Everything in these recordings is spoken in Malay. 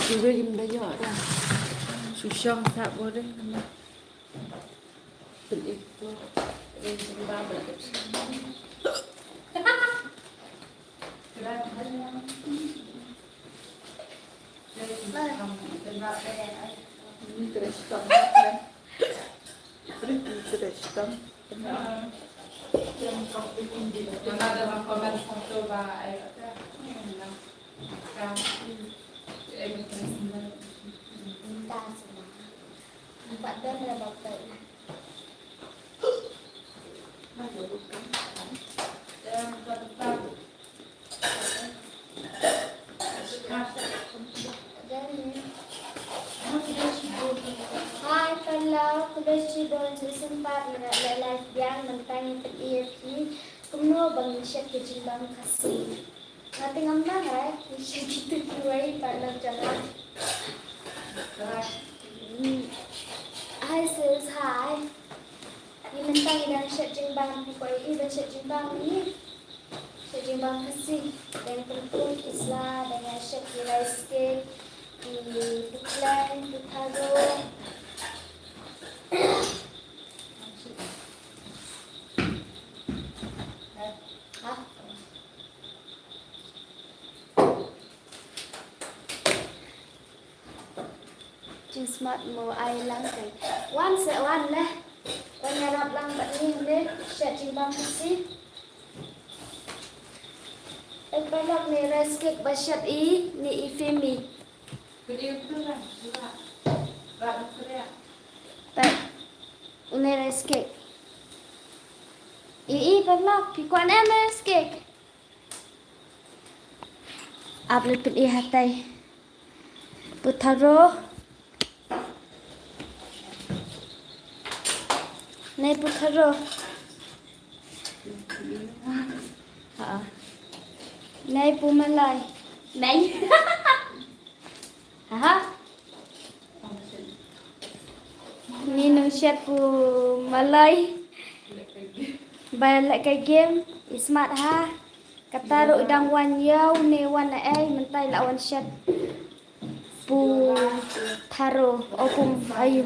Sudah jam dah dah. Susah tak boleh. Beli itu. Ini babak. Ini terestang. Ini terestang. Yang ada makanan satu baik. Empat dah berapa? Hai, kalau sudah sudah sempat live yang tentang EFP, kemudian bang Syed kejimbang kasih. Nanti ngambil ya, Syed itu kuai pada jalan. Hai sis, hai. Ini mentang dan Syed jimbang kuai dan Syed jimbang ni. Syed jimbang kasih dan perempuan Islam dengan Syed rice cake. Di Puklan, Putaro. Jin smart mo ai lang kay. One lah. One ngarap lang ba ni deh. Syat jin bang kasi. Balak ni rice cake basyat ni Femy. Video tu lah. Baru kerja. Baik. Unai rice cake. Balak. Pikuan rice cake. Apel pilih hatai. Putaro. Nai putaro. Nai pumalay. Nai. Ni Syed pu malay. Balik ke game. Smart ha. Kata ro dang wan yau ni wan ai mentai lawan Syed. Pu tharo opum ayu.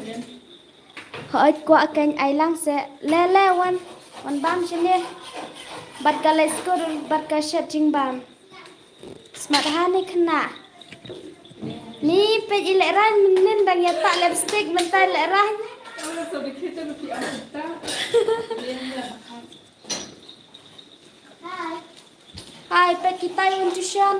Hỏi qua kênh ai lang sẽ le wan bam sini. Bat ka let's go bat ka Syed jing bam. Smart ha ni kena. Ni pej ilek ran men dang ya tak lipstick mentai lek ran. Kalau sobek kita lebih anggota. Hai. Hai, pej kita yang tuition.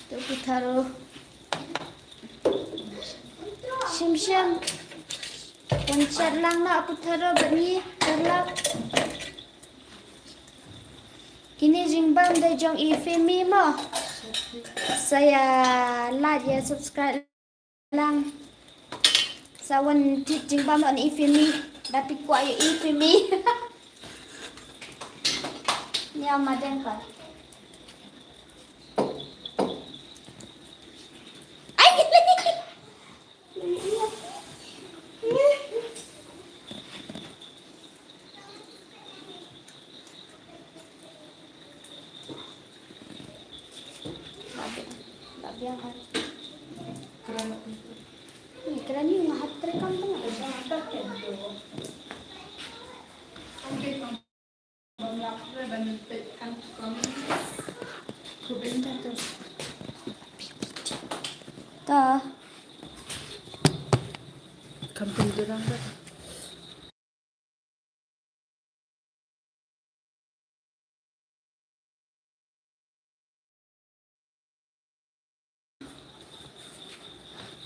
Tu putaro. Shim. Pencet lang nak putaro bani terlak. Kini jimbang dari jong Femy mo. Saya like ya subscribe lang. Sawan jimbang on Femy. Tapi kuat ya Femy. Ni amadan kan. Yang kerana ni mahat terekam tu. Tak. Kampung dorang dah.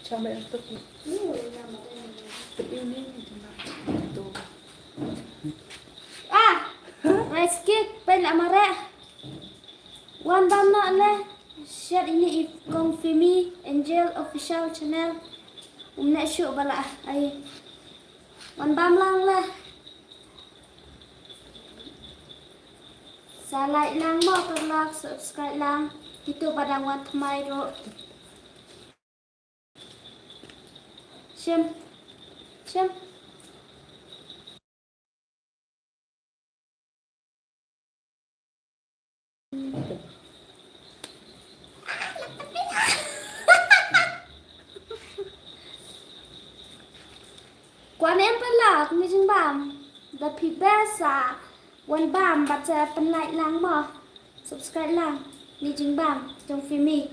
Coba yang tepi. Tepi ni tu. Rice cake pen amare. Wan bam nak le. Share ini ikon Femy Angel official channel. Nak shoot bala ai. Wan bam lang le. Sa like lang mo terlak subscribe lang. Itu padang wan thamai ro. Shim. Quán em phải là mi chừng bàm the best one bàm bắt sẽ phân lại lang bò subscribe lang mi chừng bàm trong Femy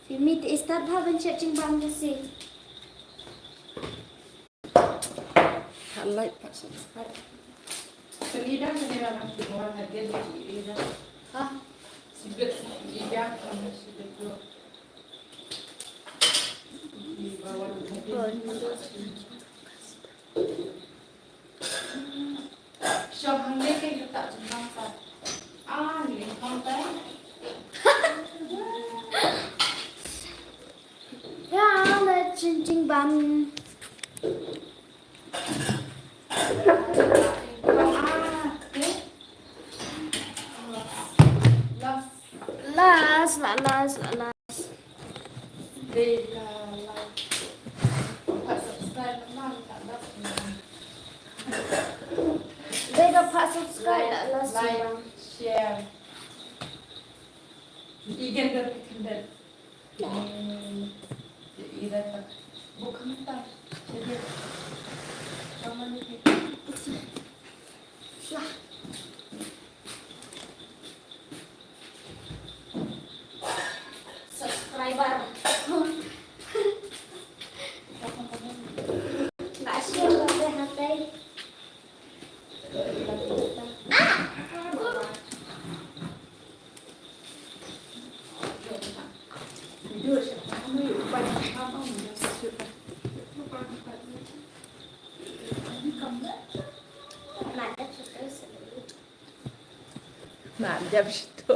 thì start ha bên chợ chừng bàm cái gì Like, subscribe. Selida sendiri anak semua hadir di Selida. hả Sudah Selida kami sudah keluar. Di bawah Shop hangnya kayak kita jembang tak. Ni konten. ya là chừng bàm last Di like, subscribe memang tak dapat. đây là phải subscribe là last chừng Like, bàm share. Igen berpindah. Ida tak. Bukan tak. Jadi, kamu ni. subscriber nggak share sampai hati Dua siapa? Kamu banyak kamu siapa? Nah, jam situ.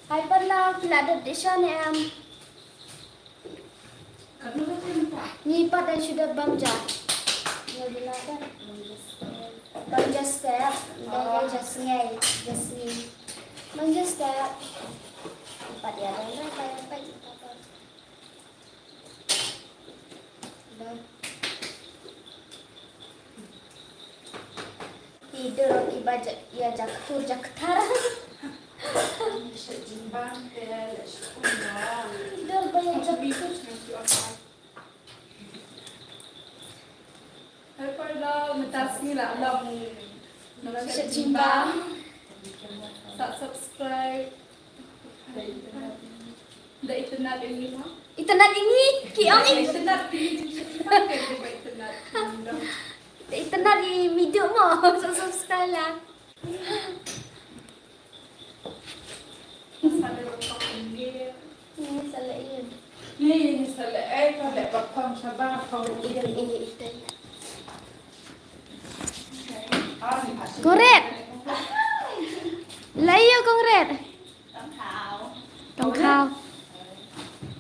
Hai pala ada di sana em nyipat dan sudah bangja ngeliatan bangja step dan just ngay just ni bangja step empat ya dan apa tidur lagi bajak ya jak tar Jimbang ke sekolah. tidur banyak jak Kalau mentasi lah, Allah Syed Jimbang. Tak subscribe. Dah internet ini mah. Internet ini kiong ini Internet ini pakai dia internet. internet di video mo subscribe lah Sampai berapa ini? ini salah ini Ni salah kalau berapa sabar kau ini itu Correct. lấy yêu con rệt tổng khao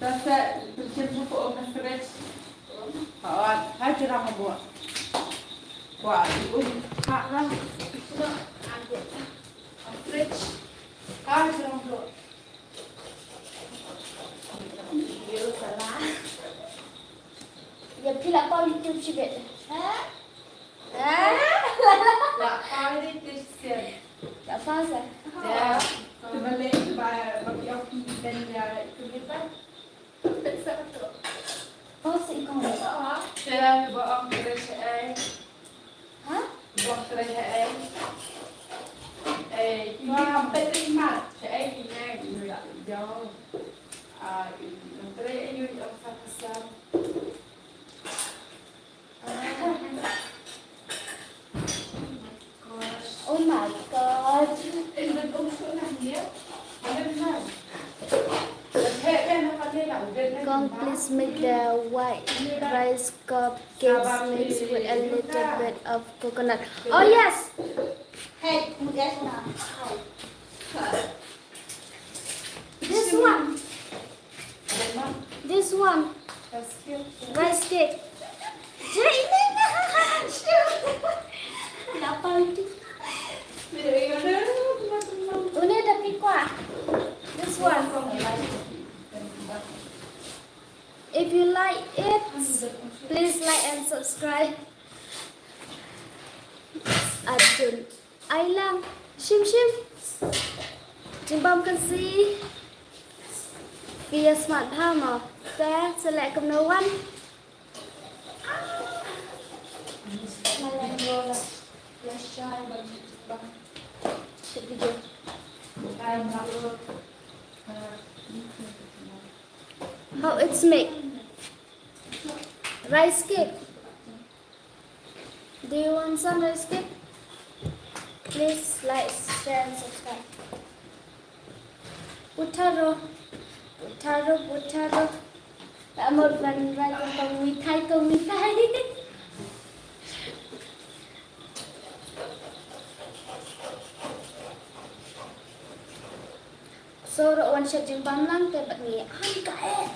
Rasa berjumpa pun orang fresh. Hai cerah buat. Wah, hak lah. Fresh. Hai cerah buat. yêu salah giờ phi là bao YouTube chị biết Tak payah dikesian. đã phá rồi Ya, kembali bagi aku dan ya kita tak betul. phá sĩ con rồi Saya buat fresh hả buat fresh Kita sampai terima saya ini juga jauh. Menteri ini yang pasal. oh my god Ini untuk nanya. Mom, please make the white rice cupcakes mixed with a little bit of coconut. Oh yes. Hey, that's not. This one. This one. Rice cake. Kenapa itu? Ini ada pikwa. This one. If you like it, please like and subscribe. Adun. Ailang. Shim shim. Jimbam kasih. Via smart hammer. There, select cầm no one. How it's made? Rice cake. Do you want some rice cake? Please like, share, and subscribe. Butaro. Đã một lần ra cho con mì thay. So độ one shot chừng bấm lắm thì bạn nghĩ ăn cả em.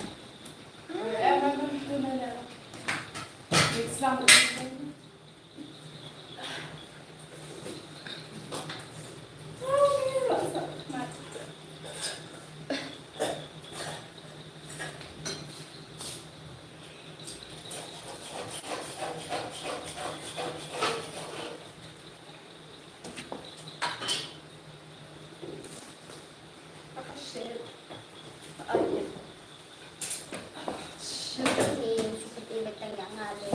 Seperti beteng yang ada.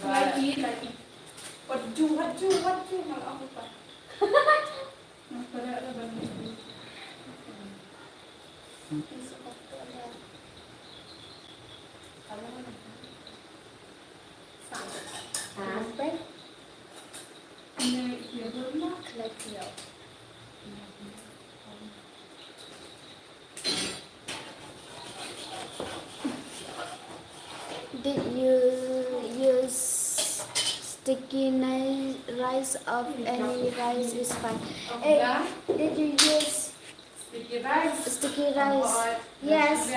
Lagi. Waju. Malah aku tak. Pada ada banyak. Sampai Ini dia belum. kelihatan. Did you use sticky rice of any rice is fine? Hey, did you use Sticky rice. sticky rice? Yes.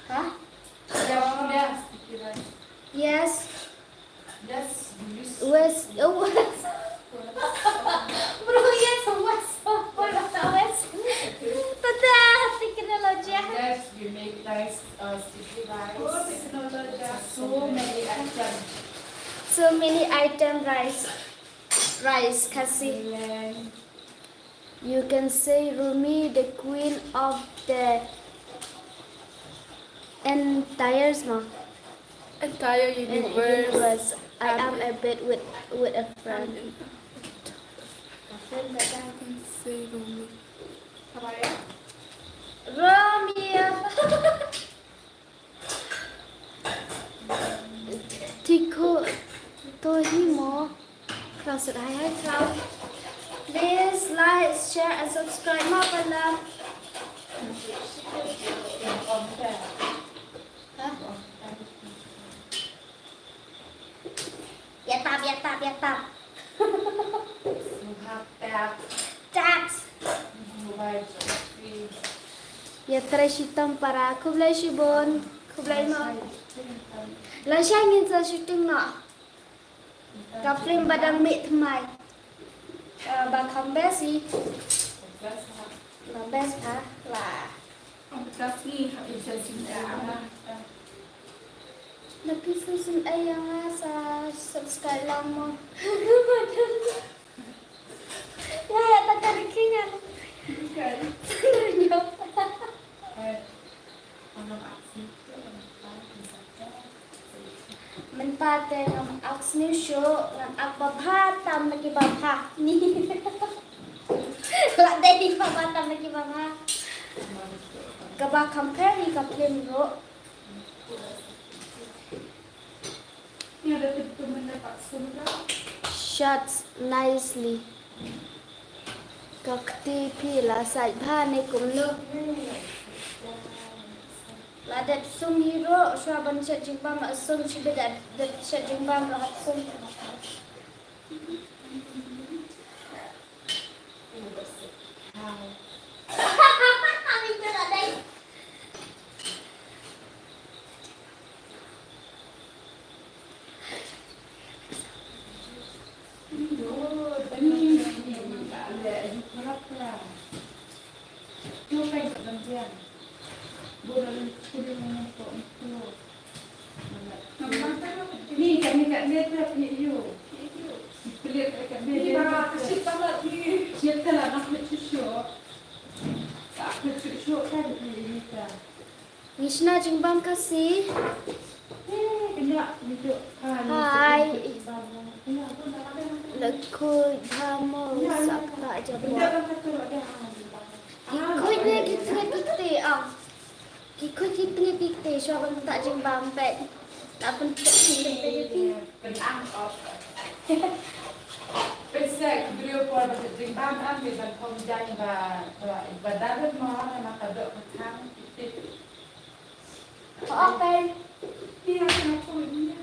Huh? Sticky rice. Yes. Yes, use. West. Bro, yes, west. West. Tada, teknologi. Yes, we make nice sticky rice. So many items. So many item rice kasih. You can say Rumi, the queen of the entire universe. I am a bit with a friend. Romeo. Tiko Tohimo. Close it. Hi. Please like, share, and subscribe. Mapala. Yatap. Taps. Ya hitam para kublai shibon. Kublai mo. Lasya ngin sa shooting na. Kaplim badang mit mai. Bakam besi. Bes ha lah. Napisan ay nga sa subscribe lang mo. Ya, tagarikingan. Menpate ng aks ni show ng akbabhatam na kibabha ni. Laday di babatam na kibabha. Kaba compare ni kaplim ro. Shots nicely. Kakti pila sai bha ne kumlo. La dat sum hero shwa ban chat jingbam asum shibe dat chat jingbam rahat sum. Winter ở đây. Ni kan ni kat dia tu punya you. Pelik kat dia. Ni bang kecil banget ni. Siapa lah nak cucu. Tak cucu kan ni kan. Nishna jingbam kasih. Kena duduk. Hai. Lekui dhamo sakta jabwa. Ikut ni kita ah. Ikut kita shwa ban tak jingbam pet. Tak pun tak sini. Penang off. Besar beliau pun berjumpa dengan dengan pemjai badan mau nama kadok petang titik. Apa? Dia kenapa ini?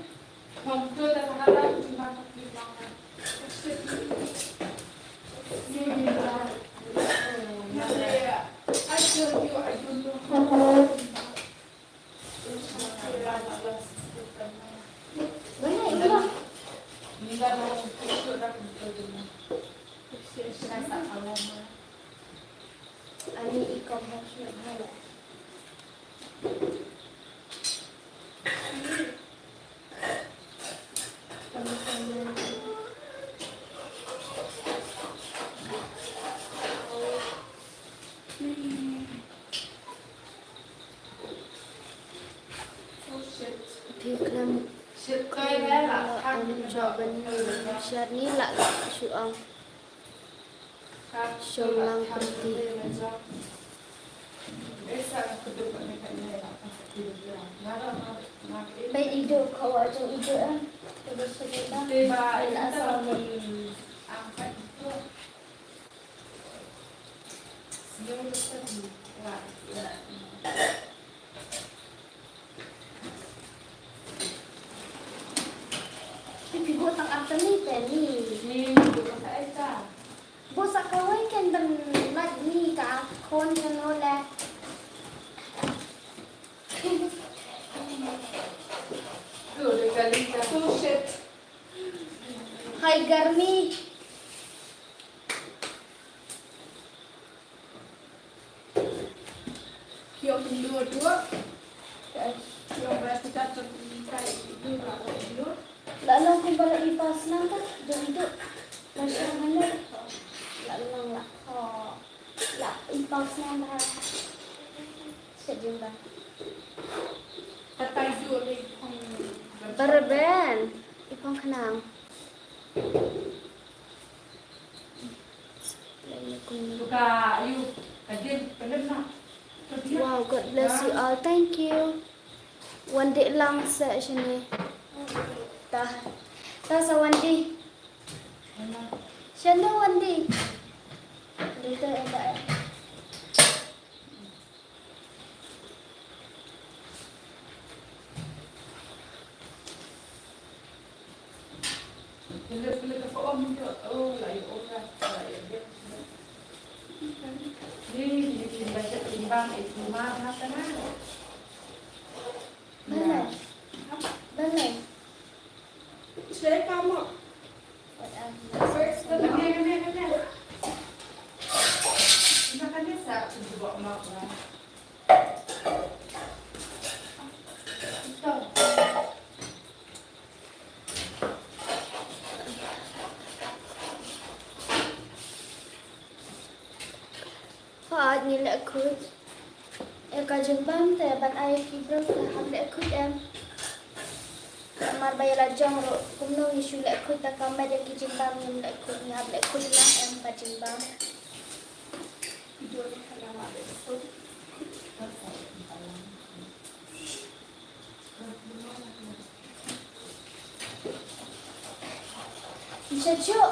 Mampu dah ada cuma di mana. Ni dia. Asyik you asyik. Mana itu? Ninggal orang tu dah betul. Saya tak tahu. Ani ikam masuk mana? Fikram Sekai lah. jawaban syar ni lah syuang syulang pergi. Baik hidup kau aja hidup ah. Terus sudah. Tiba asal angkat itu. Sebelum tadi. Wah. Tapi buat tak apa ni Femy. Ni bukan saya. Buat sakawai kan dan nak ni kah kon kan oleh. Tu dekat lidah tu shit. Hai garmi. Kio dua. Kio berarti tak terlihat itu lah. Lalu aku balik lipas nang tak hidup. Masya mana? Lalu lah. Oh, lah lipas nang dah. Sejumpa. Kata itu ni. Berben. Ipang kenang. Buka you. Kajian pelan nak. Wow, God bless you all. Thank you. One day lang sa sini. Ta sa one day. Siya one day. Dito ada. Bila kau om tu, oh lain orang, lain dia. Ni baca timbang itu mah apa nak? Mana? Mana? Saya kamu. First, kena. Makan dia sah juga mak lah. Họ nhìn lại khuyết em có chứng bámแต่bạn ai khi bớt là học lại khuyết em mà bây là trong rồi cũng nông như lại khuyết ta có mấy đứa khi chứng bám nhưng lại khuyết nhà lại khuyết là em và chứng bám Bisa cuk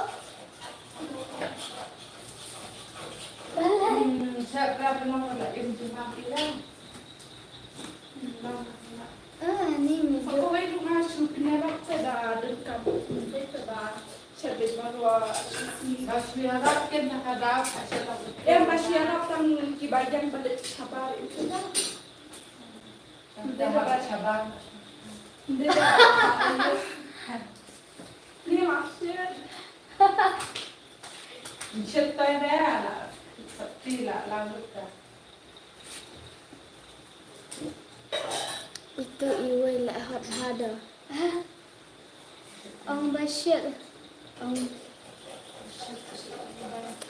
Saya berapa lama lagi untuk mati lah. Ni mi. Aku main rumah shootnya lah. Saya dah dekat kita dah. Saya baru masih harap kan ada. Masih harap tang kibajan balik sabar itu lah. Dah sabar. Ni maksud. Cerita ni lah. Seperti lah lanjut dah. Itu iway lah hot hada. Ông Bashir. Ông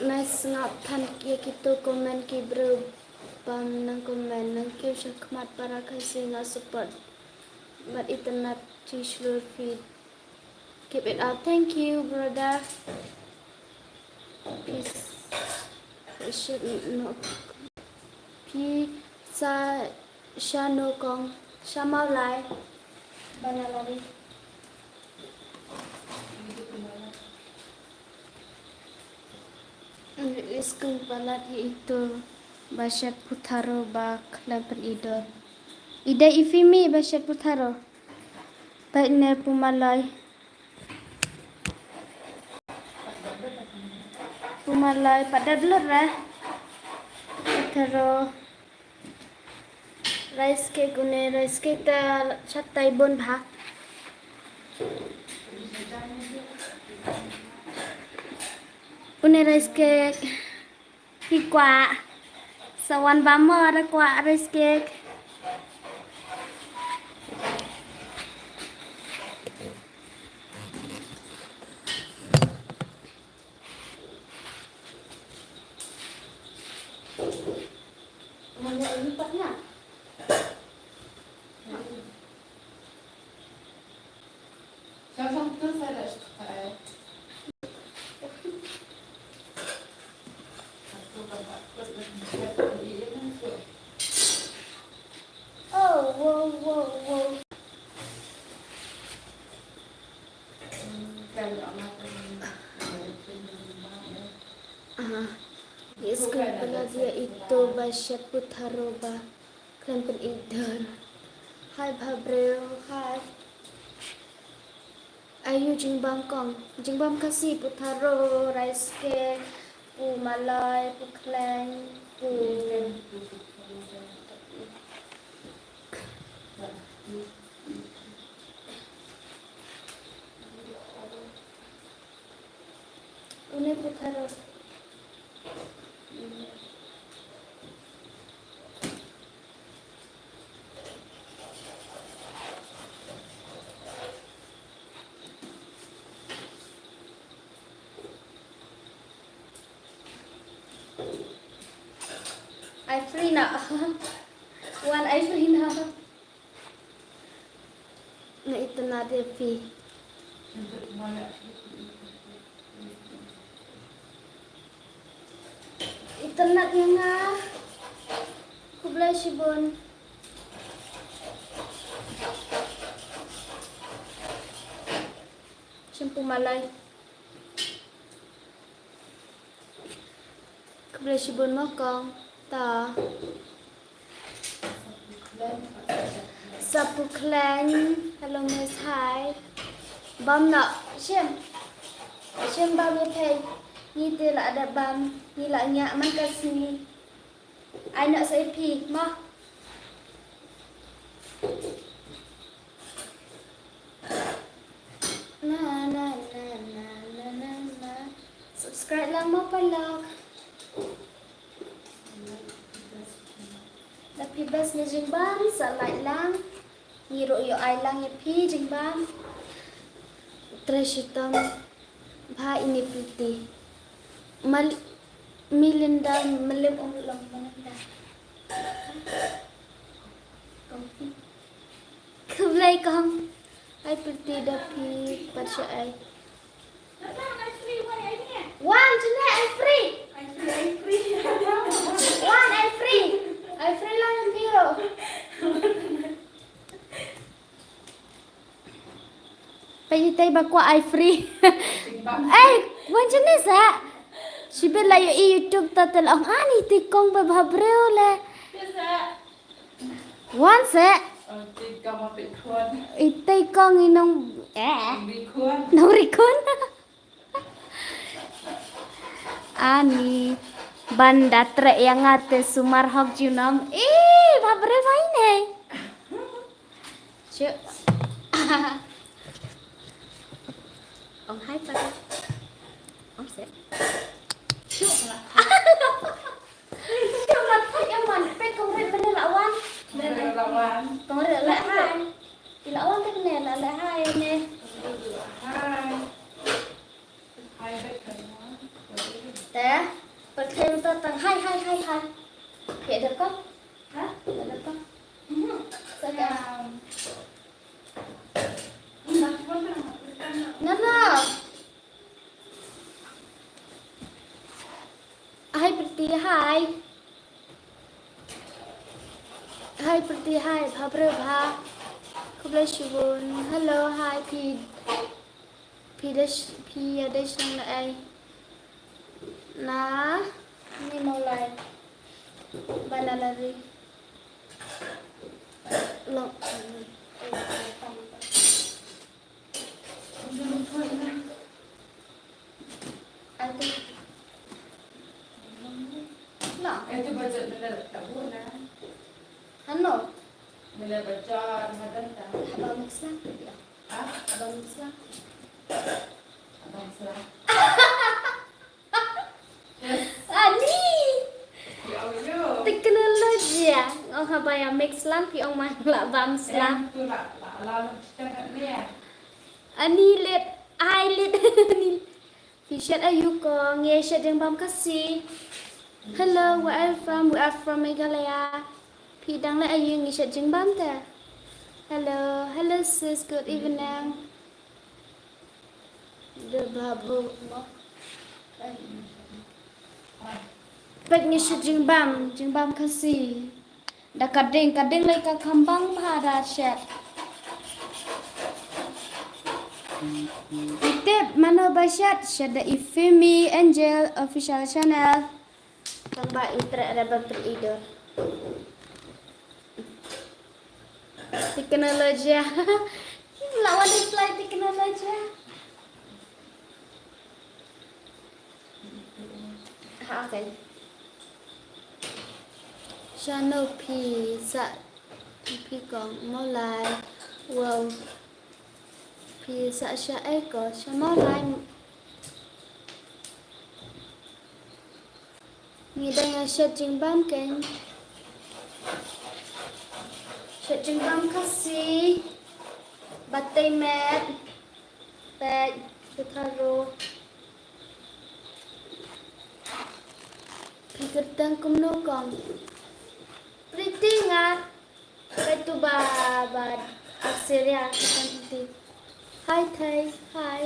nice ngap than kia kita komen ki bro pam nang komen nang kêu sakmat para kasi nga support. But internet too slow feed. Keep it up. Thank you, brother. Peace. Should no. Pi sa shano kong shamau lai. Bana lari. Iskung palat itu Basyat Putaro bak lamper idol. Ida Femy Basyat Putaro. Tainer Pumalay. Pumalay pada blur lah. Putaro. Rice cake ta chatai bon bha. Une rice cake hi quả sawan bama ada quả rice cake mana lipatnya Sampai saya dah selesai. wow. Iskun pala dia itu Basyat Putaro ba Klampen Idol. Hai Bhabreo, hai. Ayu Jingbam Kong. Jingbam kasih Putaro, rice cake, pu malai, pu kleng, pu Une Putaro. I free now. One I free now. Na itu nade fee. Internet yang ah. Kublai sibon. Shampoo malai. Kublai sibon makong. Ta. Sapu klan. Hello Miss Hi. Bam nak. Shem bam ya thầy. Ni tu lah ada bam. Ni lah nyak man kasih. I nak saya pi. Mah. Na. Subscribe lang mo pala. Tapi best ni jingbam sa like lang. Ngiro yo ay lang ya pi jingbam. Trashitam bha ini putih. Milinda melim ulang mananda. Kublai kong. Ay putih dapi pasya ay. One tonight I free. One I free. I free lang yung biro. Pagitay ba ko I free? Ay, one jenis ha? Sibil la yo YouTube tatel ang ani tikong babhabreo le. Once Tikam apik kuan. itikong inong Bikuan. naurikon. Ani banda tre yang ate sumarhok junam. Babre maine. Cuk. Ông hai pa. Ông sẽ. Cuma yang mana pet kongret bener lawan. Lawan. Kongret lah hai. Lawan kan bener lah hai ne. Hai. Hai bet kan. Teh, pertama tu tang hai. Kek ada kau? Ha? Ada kau? Sekarang. Nana. Hai perti hai. Hai perti hai. Bhabre bha. Kublashubun. Hello hai pi. Pi ada sang ai. Nah, ini mulai. Bala lari. Long. Ada. Nah, Itu baca benar tak boleh. Hano. Benar baca Ramadan tak. Abang Islam. Ah, Abang Islam. abang salah. Ani. Ya Allah. Teknologi ya. Oh habaya mix Islam pi ong man la bam Islam. Tu nak lalu cakap ni ya. Ani let ai let. Fishat ayu ko ngeshat yang bam kasih. Hello, where are you from? We are from Meghalaya. Pidang la ayu ngeshat jeng bam ta. Hello sis, good evening. The babu. Pek ngeshat jeng bam kasih. Dah kading lai ka kambang bhara shat. Itip mano basyat syada Femy Angel official channel. Tambah interact ada berido. Teknologi. Lawan reply teknologi. Okay. Channel P sa P kong mulai. Wow. P sa siya ko siya mulai. Ngidang yang siya jingbam kan. Siya jingbam kasi. Batay met. Peg. Putaro. Pikirtan kumnukong. Pretty nga. Kaya ba aksirya. Hi Thai. Hi.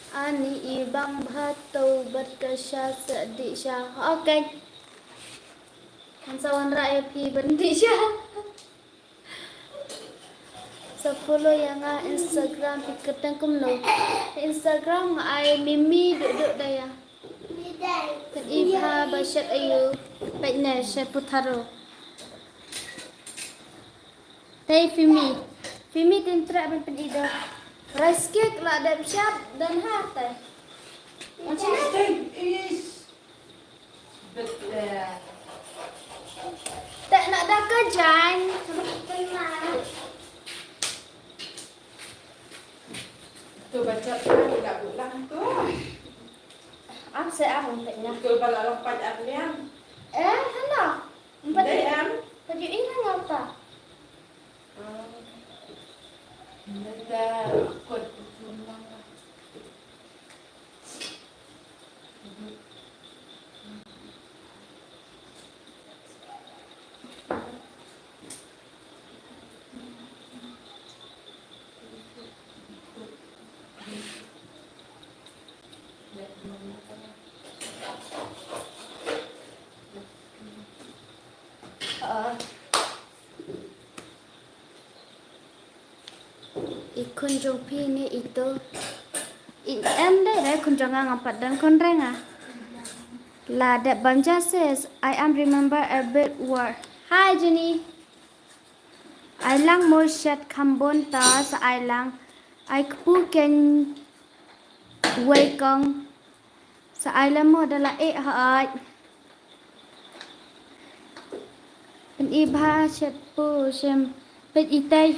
Ani ibang bhatau berkasya sedik syah. Okay. Kansawan rakyat pi berhenti syah. So follow yang Instagram pikirtan kumno. Instagram ay Mimi duduk daya. Kan ibha basyat ayu. Baiknya syah putaro. Tay Femy tintrak ben penido. Rice cake lah ada siap dan hati. Macam ni? Is. Betul. Tak nak dah kerjaan. Pernah. Tu baca tak ulang tu. Apa saya apa umpetnya? Tu bala lompat apian. Mana? Empat Dayam. baju ini ngapa? Dah kot semua. Ikon jompi ni itu Em đây đấy con jangan ngapa dan con renga. La that Banja says I am remember a bit word. Hi Jenny. I lang mo shat kambon ta sa I lang. I kpu ken wei kong sa I lang mo adalah hai. Pen ibha shat pu shem pen itai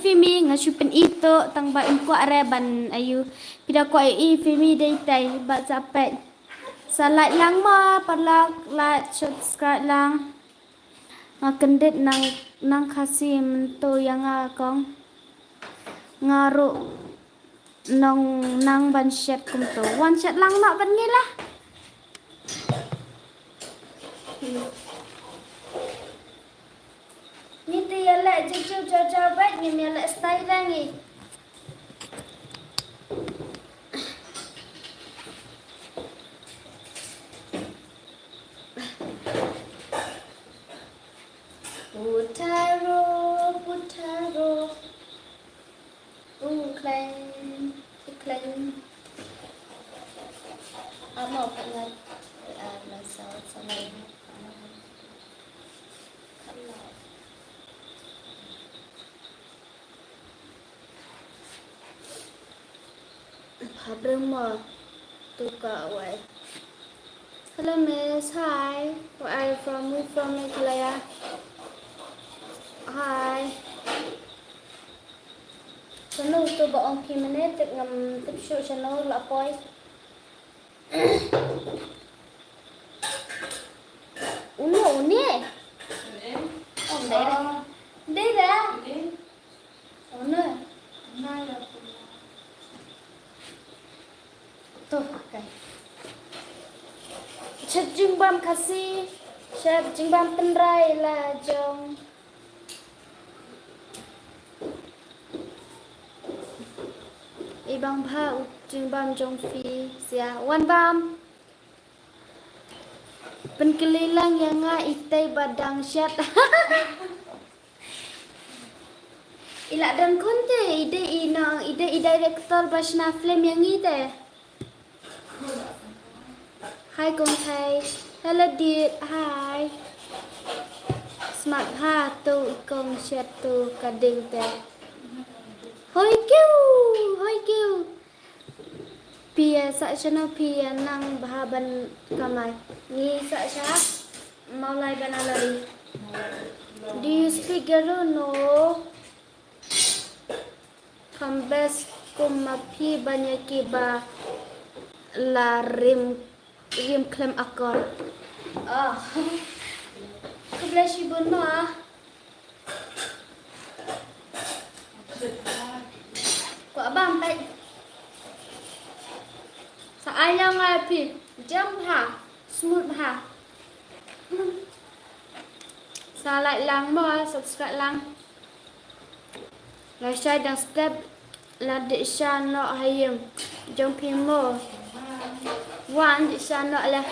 Femy ngasu pen ito tang ba in ko areban ayu pida ko I Femy dai tai ba sapet sa like lang mo palak like subscribe lang ngakendit nang kasim to yang akong ngaru nang ban shat kum to one shat lang mak ban ngi lah ni tu ya la juju jaja bat ni ya la style lagi Putaro Clang mau kat ngai la sa lai Padrema tuka away. Hello miss, hi. Where are you from? We from Meghalaya. Hi. Channel tu baong kimene tek ngam tip show channel la poi. Uno ni. Om dai. Dai dah. Uno. Tuh, okay. Chat jingbam kasih. Chat jingbam penrai lah jong. Ibang ba jingbam jong fi sia wan bam. Penkelilang yang itai badang chat. Ilak dan konte ide director basna film yang ide. Hai con thầy. Hello dear. Hi. Smart ha tu con chat tu kading te. Hoi kêu. Pia sa channel pia nang bahaban kamai. Ni sa cha maulai banalari. Do you speak Garo? No. Kambes kumapi banyak ba la rim klem akor. Ah. Kebelah si bono ah. Ko abang pai. Sa ayang api jam ha smooth ha. Sa like lang mo subscribe lang. Like share dan step la de channel hayem jom pimo. One di channel lah.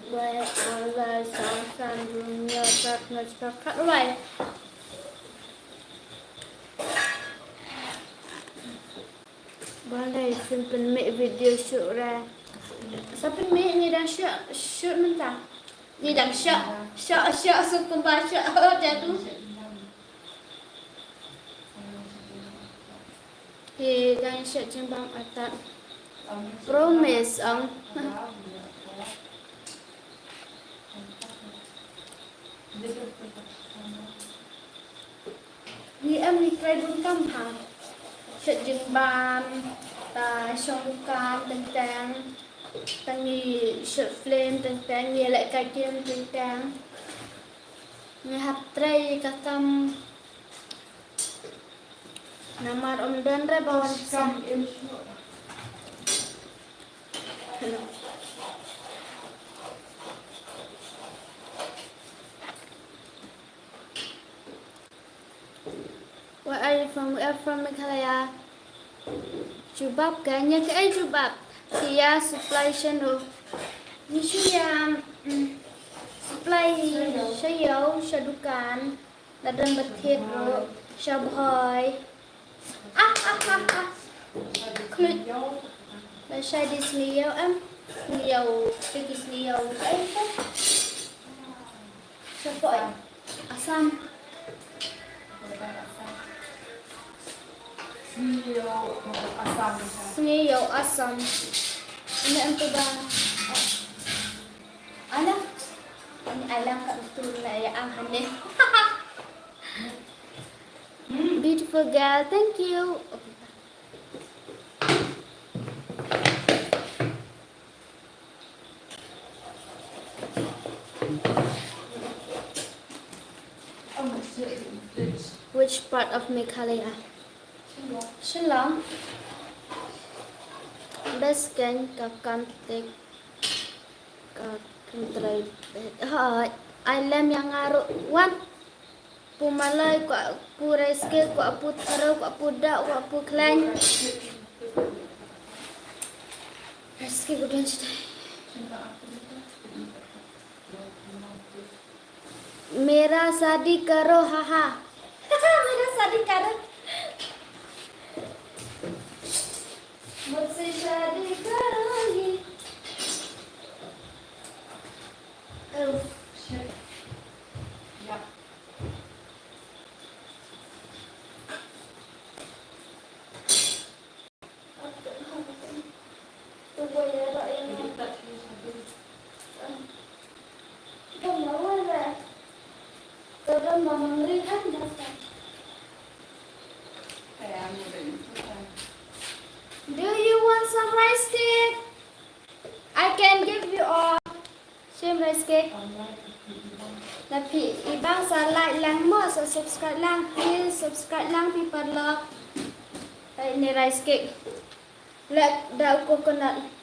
Where Allah sang dunia tak ngecakap right. Boleh simple make video shoot ra. Siapa make ni dah shoot mentah. Ni dah shoot sukum baca jatuh. Dan shoot jembang atas. Promise ang. Ni em ni try bun kampang. Shoot jembang ta songkan tentang tangi short film tentang ni lại cái game tentang ni hap try kakam namar om dan re bawan sam Where are you from? We are from Meghalaya. Jubab kayaknya ke jubab. Dia supply channel. Như siya supply sayaw sa dukan na dan batit ro siya boy. Klut na siya di sniyaw sniyaw tigi sniyaw ay po siya po ay asam sniyaw asam ini ang ba anak ini alam ka betul na ang hande. Beautiful girl, thank you. Which part of Meghalaya? Shillong. Best can kakantik kakantray. Alam yang ngaru wan. Pumalay ko apu reske ko apu tharaw ko apu da ko apu klan. Reske ko din siya. मेरा शादी करो हाहा मेरा शादी करो मुझसे शादी करोगी oh shit yeah tôi bây giờ đợi em không nấu rồi Tolong mama lihat dasar. Do you want some rice cake? I can give you all some rice cake. Tapi ibang sa like lang mo, sa subscribe lang, please subscribe lang people love. Ini rice cake. Like daw coconut.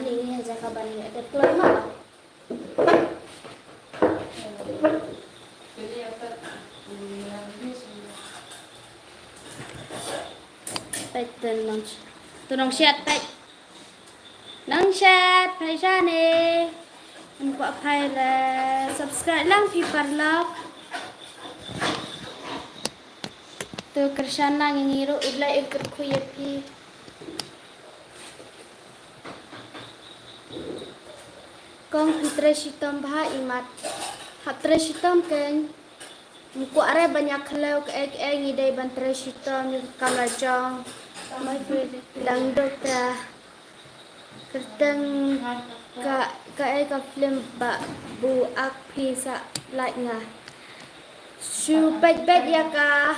Ini aja kabarnya ada keluar malah. Baik tenang chat baik. Nang chat phải ra nè. Mình gọi phải là subscribe lang people love. Tu kerjaan nang ngiro ilai ikut kuyapi. Kong putra sitam bah imat hatra sitam kan muku are banyak kalau ke ngidai bantra sitam kalajang mai dang dokter kerteng ka film ba bu ak pisa like nga shu bet ya ka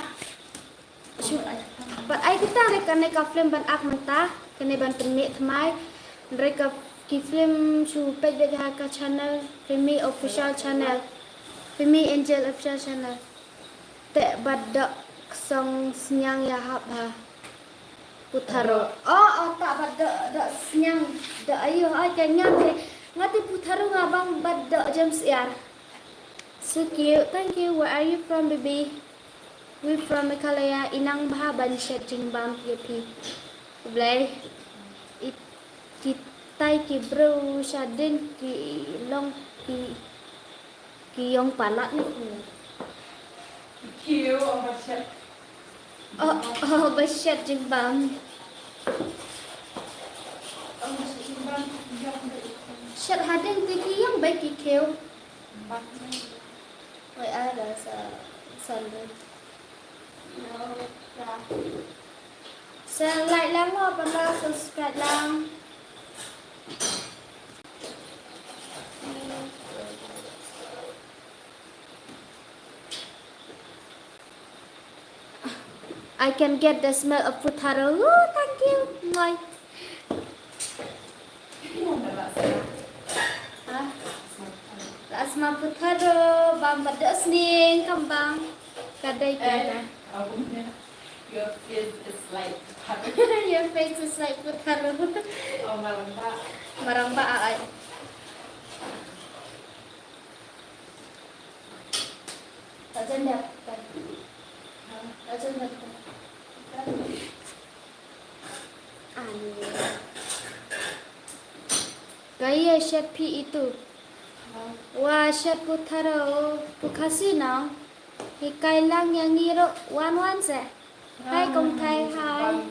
shu but ai kita rekan ka film ban ak mentah kene ban permit thmai mereka film show page ka channel Femy official channel Femy Angel official channel te badak song senyang ya ha putharo tak badak dak senyang dak ayo kayaknya ngati putharo ngabang badak jam siar so cute thank you where are you from baby we from Meghalaya inang bah ban shet jingbam pi blay tay ki bro sadin ki long ki yong palat ni Kiu or Bashet? Bashet jimbang shet hadin ki yang baik ki kêu oi ada sa no sa like lang mo pala subscribe lang I can get the smell of putharo. Oh, thank you. Ngoy. Asma putharo, bang badas ning kambang. Kadai kena. Your face is like Your face is like putharo. maramba. Maramba ay. Agenda. Agenda. Gaya Chef P itu. Wah, Chef Putaro, Pukasi now. Hikai lang yang ngiro wan se. Hai công thai hai.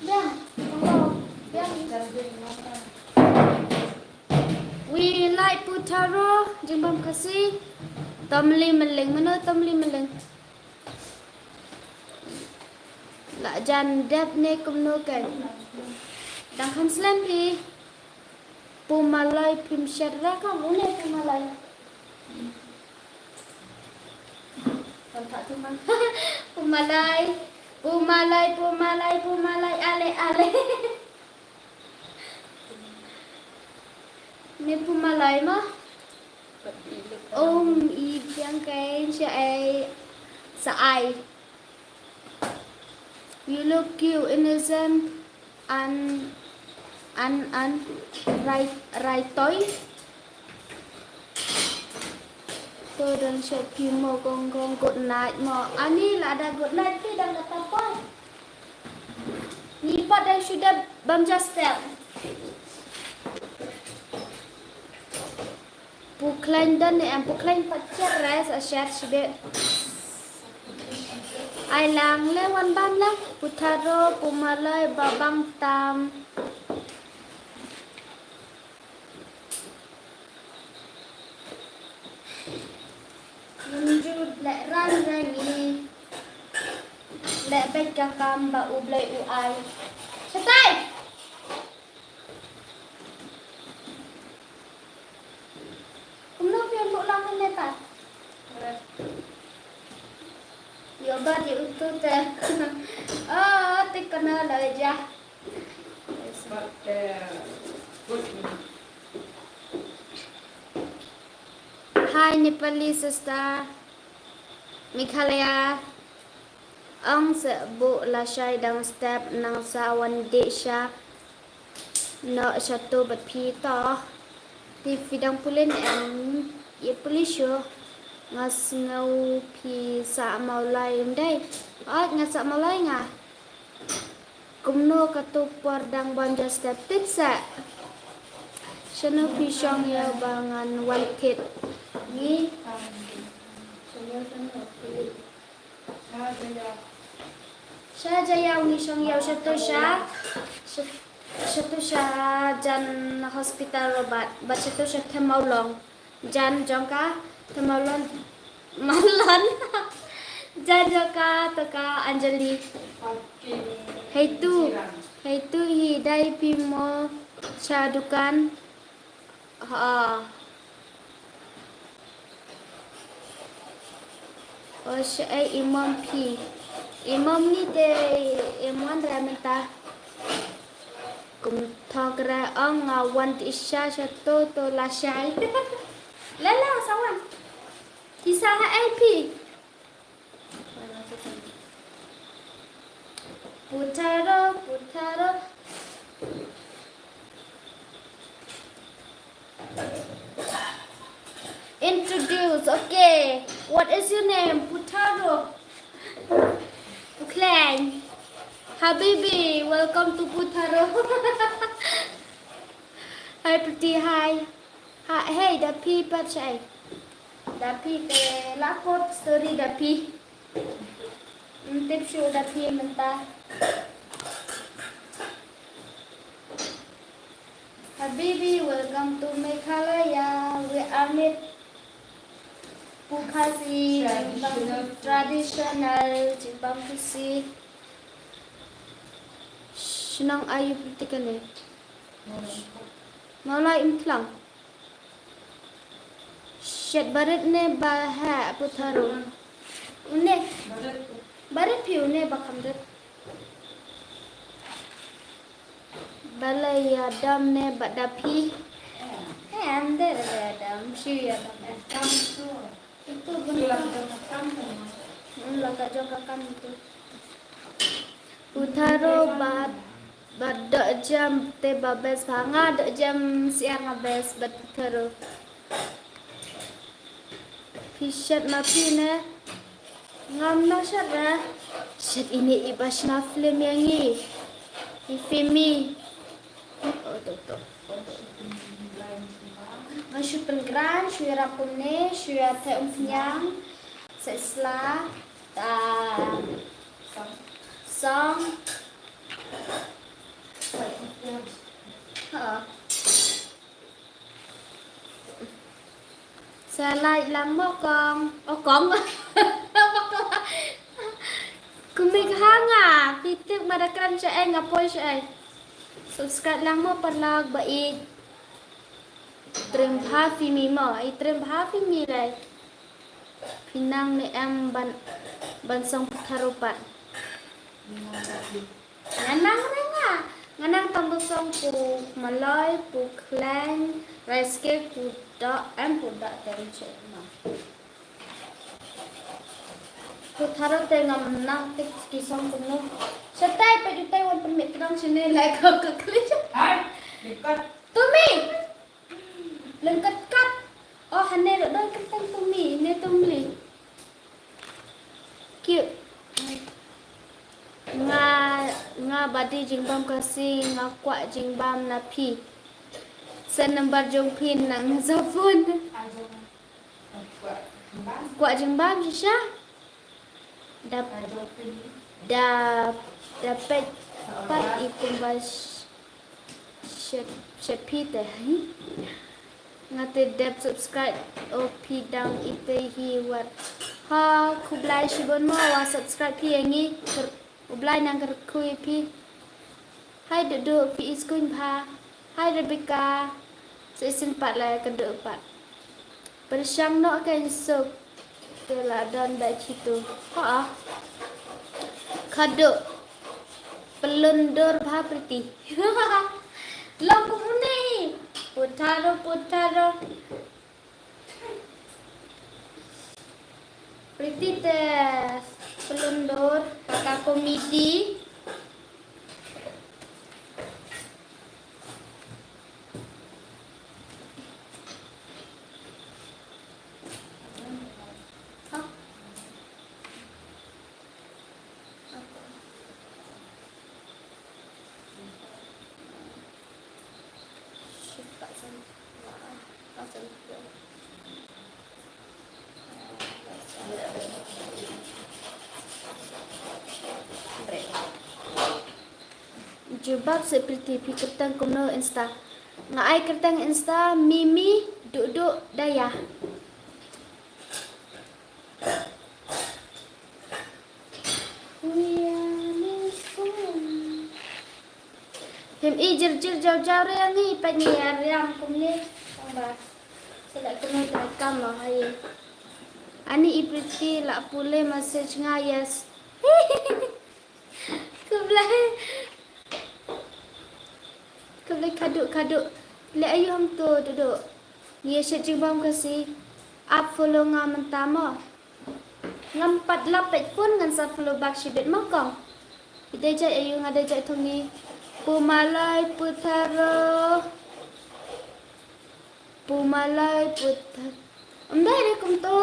Yeah, we like Putaro, jimbam kasi. Tomli meling, mana tomli meling? La jan dep ne kumno kan. Dang kan slam pi. Pumalay pim syarra ka mune pumalay. Tak tu man. Pumalay ale. Ni pumalay mah. Ibiang kay siya ay sa ay. You look cute, innocent, and right toy. Tôi đang sẽ phim một con good night mà ani là ada good night thì đang kata apa? Ni pada sudah bamja step. Puklan dan em puklan pacar res asyat sudah. Ai lang lewan ban lah Putaro Pumalay babang tam Munjud lek ran rangi lek bet kakam ba ublay uai Setai Kumno pian buk lang netat Yoba di utut oh tikana aja Hai Nepali sister Mikhalaya ang sebu lasai dang step nang sawan desha no satu berpita di bidang pulin ang ye pulisyo ngas ngau pi sa maulai ndai ngas sa maulai nga kumno katupar dang banja step tipsa shano pi shong ya bangan one kit ni Saya jaya ni shong yau satu sya jan hospital robat bat satu sya themaulong jan jongka Temaulon malan jajaka taka Anjali Hai tu hidai pimo sadukan syai imam pi imam ni de imam ramenta kum thokra ang wan isya satu to lasai lala sawan Kisah IP Putaro Introduce, okay. What is your name? Putaro Uklang Habibi, welcome to Putaro Hi pretty, hi Hey, the people say Dapi ke lapor story dapi. Tip show dapi mentah. Habibi, welcome to Meghalaya. We are made Pukasi traditional Jimbang Pusi. Senang ayu petikan ni. Maulai implang. Shed barit ne baha Putaro. Une barit pi une bakamdet. Balai adam ne badapi. Ande adam shi adam kam tu. Itu benar kam. Laga joka kam itu. Putaro bat Bada jam te babes hanga da jam siang abes bat teru. Pishat mapi ne. Ngam na syara. Syat ini ibas na film yang ni. Femy. Oh tu. Ngasih penggeran, syui rapune, syui te umfiang. Sesla. Song. Xe lại làm mơ con. Con Kumik hanga. Pitik madakan siya ngapoy siya. Subscribe lang mo palag baik. Trim hafi mi mo. Trim hafi mi ray. Pinang ni em bansong putarupan. Nganang na nga. Nganang tambusong pu malay, pu klang, rice cake, pu da, em pu da tenche na. Pu tharo te ngam nang tik kisong kuno. Satay pa jutay wan permit krang sini like ko kekli. Hai, dekat. Tumi. Lengkat kat. Oh hane do doi kentang tumi, ne tumi. Cute. Nga badi jingbam kasi nga kwa jingbam na pi. Sa number jong pin nang sa phone. Kwa jingbam siya. Dapat pat ikumbas siya teh. Ngate dep subscribe o pi dang ite hi wat. Ha kublai shibon mo wa subscribe pi yangi. Ublay nang kerkui pi. Hai duduk pi iskuin pa. Hai Rebecca. Seisin pat lah keduk pat. Bersyang no kan sup. Telah dan dak citu. Ha. Kaduk. Pelundur pa priti. Long kumuni. Putaro. Priti teh pelundur kakak komedi. Jubab seperti pi kertang kuno Insta. Ngai kertang Insta Mimi duduk daya. Femy jer jauh-jauh yang ni penyiar yang kumle. Tambah. Saya kena rekam lah hai. Ani ipriti lak pule message ngayas. Keblai kaduk. Le ayu ham tu duduk. Ye syet jibam kasi. Up follow ngam mentama. Ngam 48 pun ngan sa follow back shibit makong. Ida jat ayu ngada jat thongi. Pumalai putaro. Umdai deh kum tu.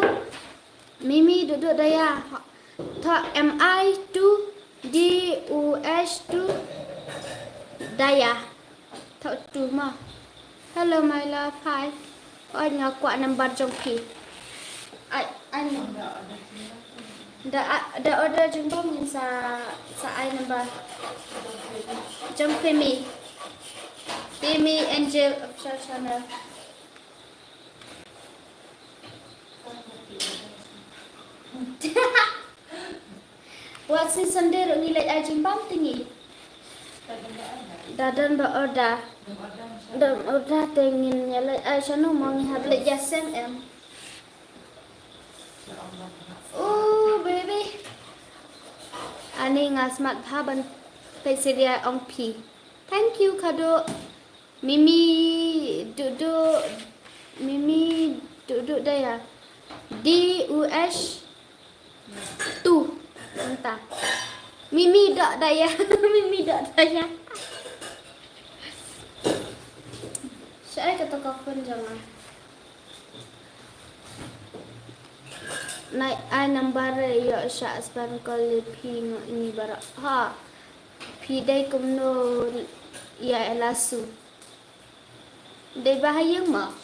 Mimi duduk daya. Tha MI tu DUS tu daya. Thọ tu mà. Hello my love, hi. Anh quả number trong khi. Anh đã order chúng tôi nhìn sa ai number. Trong Femy Angel official channel. Buat si sendiri nilai ajin bam tinggi. Dadan order tengin nyalai ai sanu mang hablet jasem em. Oh baby. Ani ngasmat haban peseria ong pi. Thank you kado. Mimi duduk daya. DUS tu entah. Mimi dak daya. Saya kata kapan jangan. Naik ai number ya syak sepan kali pi ini barak. Ha. Pi dai kumno ya elasu. Dai bahaya mah.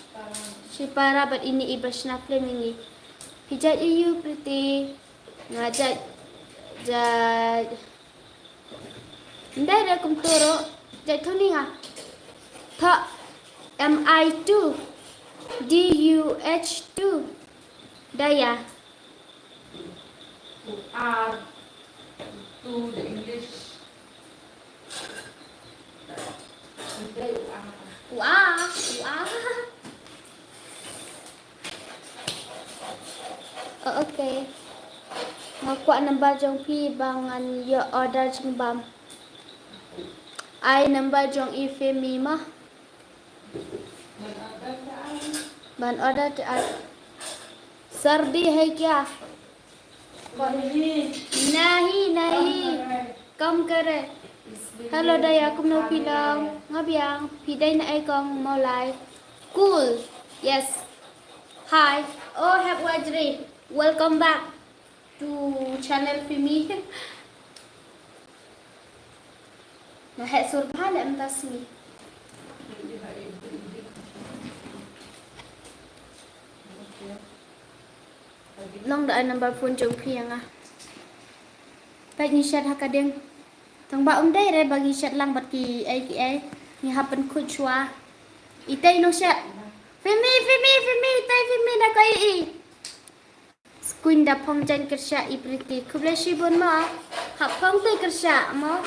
Si para bat ini ibas na film ini. Pijat you pretty. Ngajak jaj. Ndai dah kumtoro. Jaj tu ni ah. Tha MI2 DUH2 Daya R to the English. Wah Wah oh, okay. Ngakuat nambah jong pi bangan ya order jeng bam. Ai nambah jong i Femy mah. Ban order ke ai. सर्दी है क्या? नहीं कम करे. Hello Daya, aku mau bilang ngabiang pidai na ay kong molay. Cool. Yes. Hi. Oh, have wajri. Welcome back to channel Femy. Nah, surbahan am tasmi. Long đã number phone chung phiang à. Tại như chat hakadeng. Thằng bạn đây đây bagi chat lang bat ki ai ni happen khu chua. Itay no chat. Femy tay Femy na kai i. Screen da phong jan kerja i pretty. Kuble shibon ma. Hap phong tay kerja ma.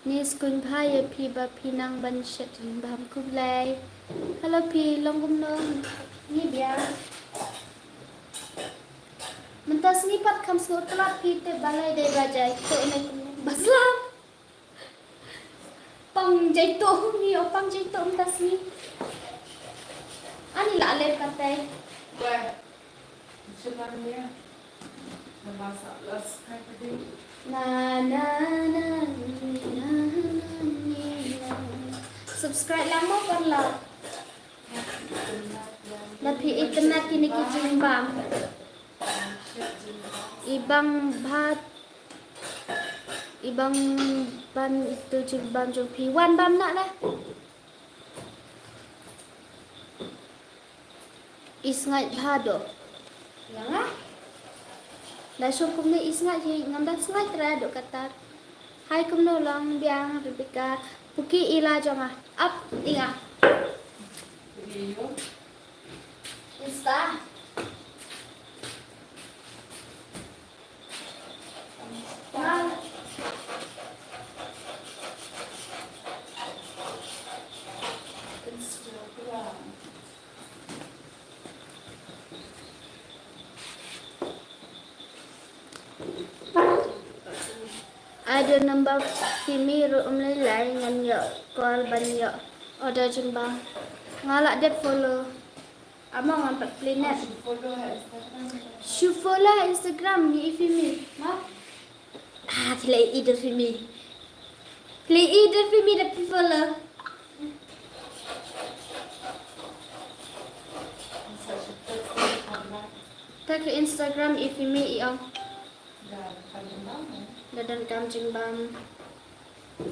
Ni screen phai pi ba pinang ban chat bam kuble. Hello pi long gum nong. Ni biar. Mentas ni pat kam sur kelap kita balai dari bajai. Tu ini baslam. Pang jai tu ni, pang jai tu mentas ni. Ani lah lep katai. Wah, sebenarnya memasak las kayak tadi. Na na na na na. Subscribe lama kan lah. Lebih internet kini kijimbang. Ibang ban itu jimbang jong piwan bam nak lah. Isngat hado. Yang ah. Dah syukur ni isngat je ngamda sngat ra dok kata. Hai kum no long biang Rebecca. Puki ila jong ah. Up inga. Video. Insta. Ada number Femy umlai ngan yo call ban yo order jembang ngalak dia follow amang ampat planet follow Instagram ni Femy ma play either Femy dapat follow tak ke Instagram Femy iong dadan kam jimbam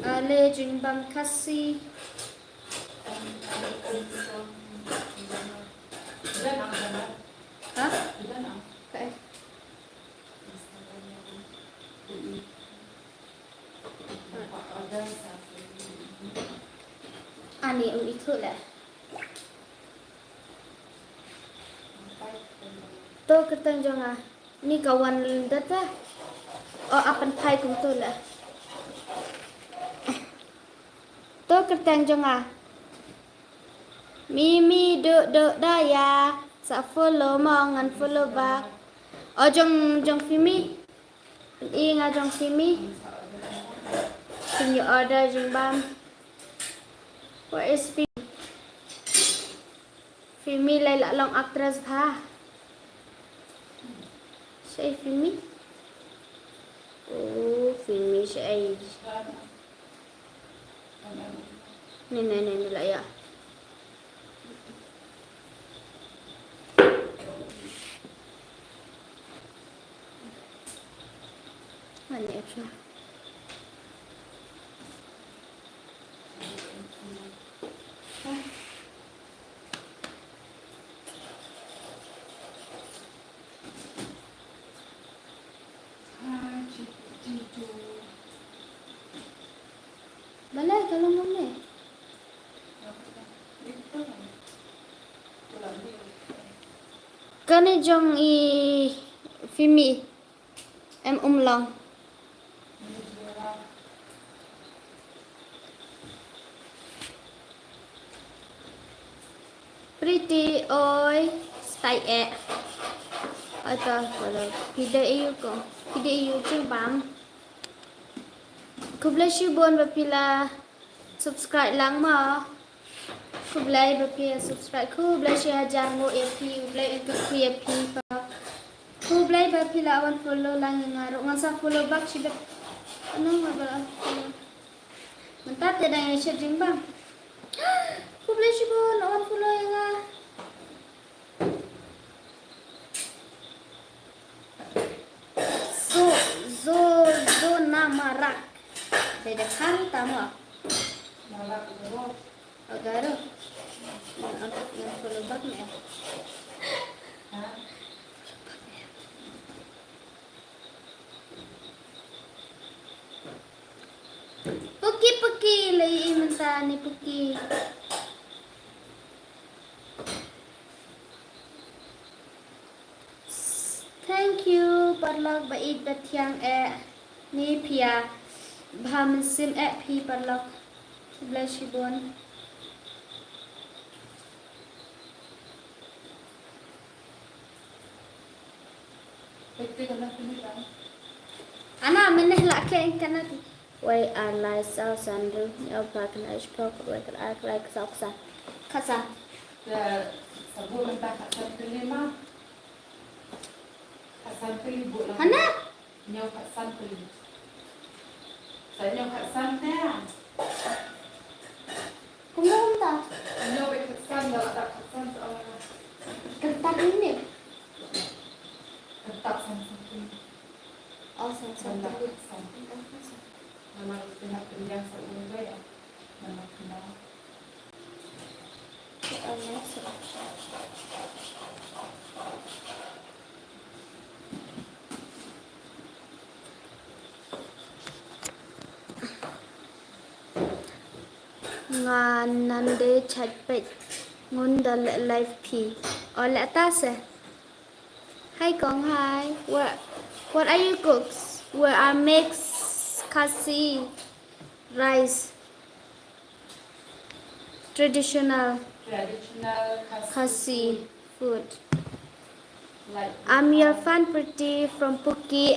ale jimbam kasih hah okay. Ani itu lah tu ketang jong ah ni kawan data oh apan thai cũng tu lah tu ketang jong ah Mimi duk Daya sa follow mo ngan follow back oh jong Femy inga jong Femy can you order jong bam where is Femy lai la long actress ha say Femy oh Femy say Ni lah ya. Mana extra? Balai kalau mana? Kani jong i Femy em long. Pretty oi stay e. Atau kalau video ko, video je bam. Ku bless you bon bapila subscribe lang mo. Ku bless bapila subscribe. Ku bless you ajang mo FP, ku bless itu FP pa. Ku bless bapila awan follow lang yang ngaro. Ngasa follow back si bap. Ano nga ba? Mentat ada yang share jeng bang. Ku bless you bon awan follow yang ngaro. Zo nama rak. Beda kan tama. Malah aku Agaro. Yang follow back ni. Puki lagi minta ni puki. Thank you parlog bait batiang ni pia bham sim pi parlog bless you bon. Ana meneh lak ke kana ti. Wai alai sao sandu yo pakan aish pok wai kar like saksa. Kasa. Sabun mentah kasan kelima. Kasan kelibu lah. Ana Nyau kasan kelibu. Saya nyau kasan teh. kumum ta. Nyau kasan dah ada kasan soalnya. Kentak ini. Ketak sama-sama. Oh sang. Nama pihak penjang sebelumnya ya. Nama kenal. Ngan nande chat pet ngundal live p. Oleh atas eh. Hi Kong, hi. What are you cooks? Where are mix kasi rice traditional kasi food. Like I'm your fan pretty from Puki.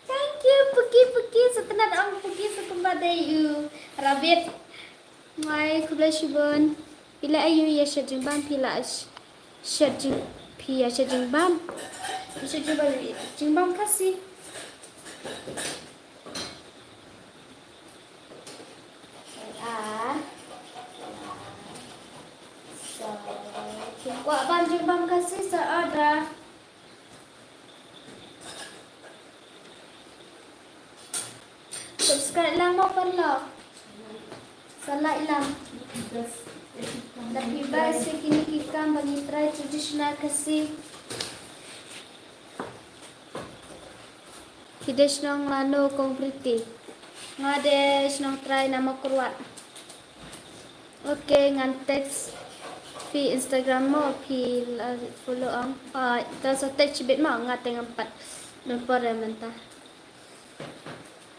Thank you Puki. Setelah ang Puki sekumpada you. Rabbit. My kublasibon. Pila ayu ya shajimbam pila shajim pia shajimbam. Shajimbam kasi. Kuat banjir bang kasih seada. Subscribe lang mo perlo. Salah ilang. Tapi basi kini kita bagi try traditional kasih. Hides nang lano kompliti. Ngades nang try nama kuat. Okay, ngan text pi Instagram mo pi follow ang terus text bit mo ngateng 4 nomor menta.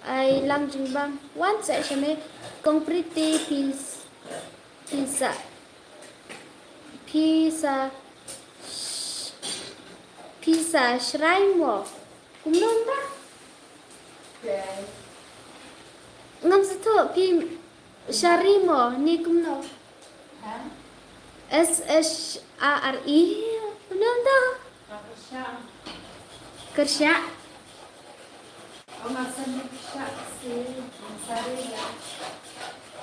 Ai lang jimbang one section me kompliti pizza shrine mo. Kumnon ta? Ngam sa to pi sharimo ni kumno. SHARE kumnon ta? Kersya. Amasan ni kisah si Saraya.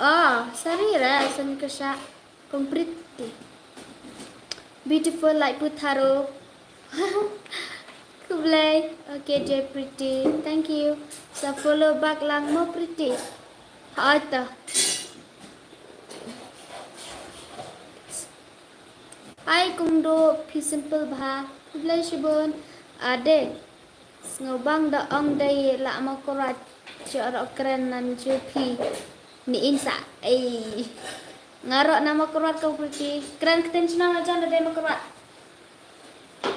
Sarira Sankasha Compriti. Beautiful like Putaro. Kublai. Okay, Jay pretty. Thank you. So follow back lang mo pretty. Ata. Ai kung do pi simple bha. Kublai shibon. Ade. Ngobang da ong day la makorat. Chara keren nan jupi. Ni insa. Ay. Ngarok nama kerat kau pretty. Keren ketensional aja ada nama kerat.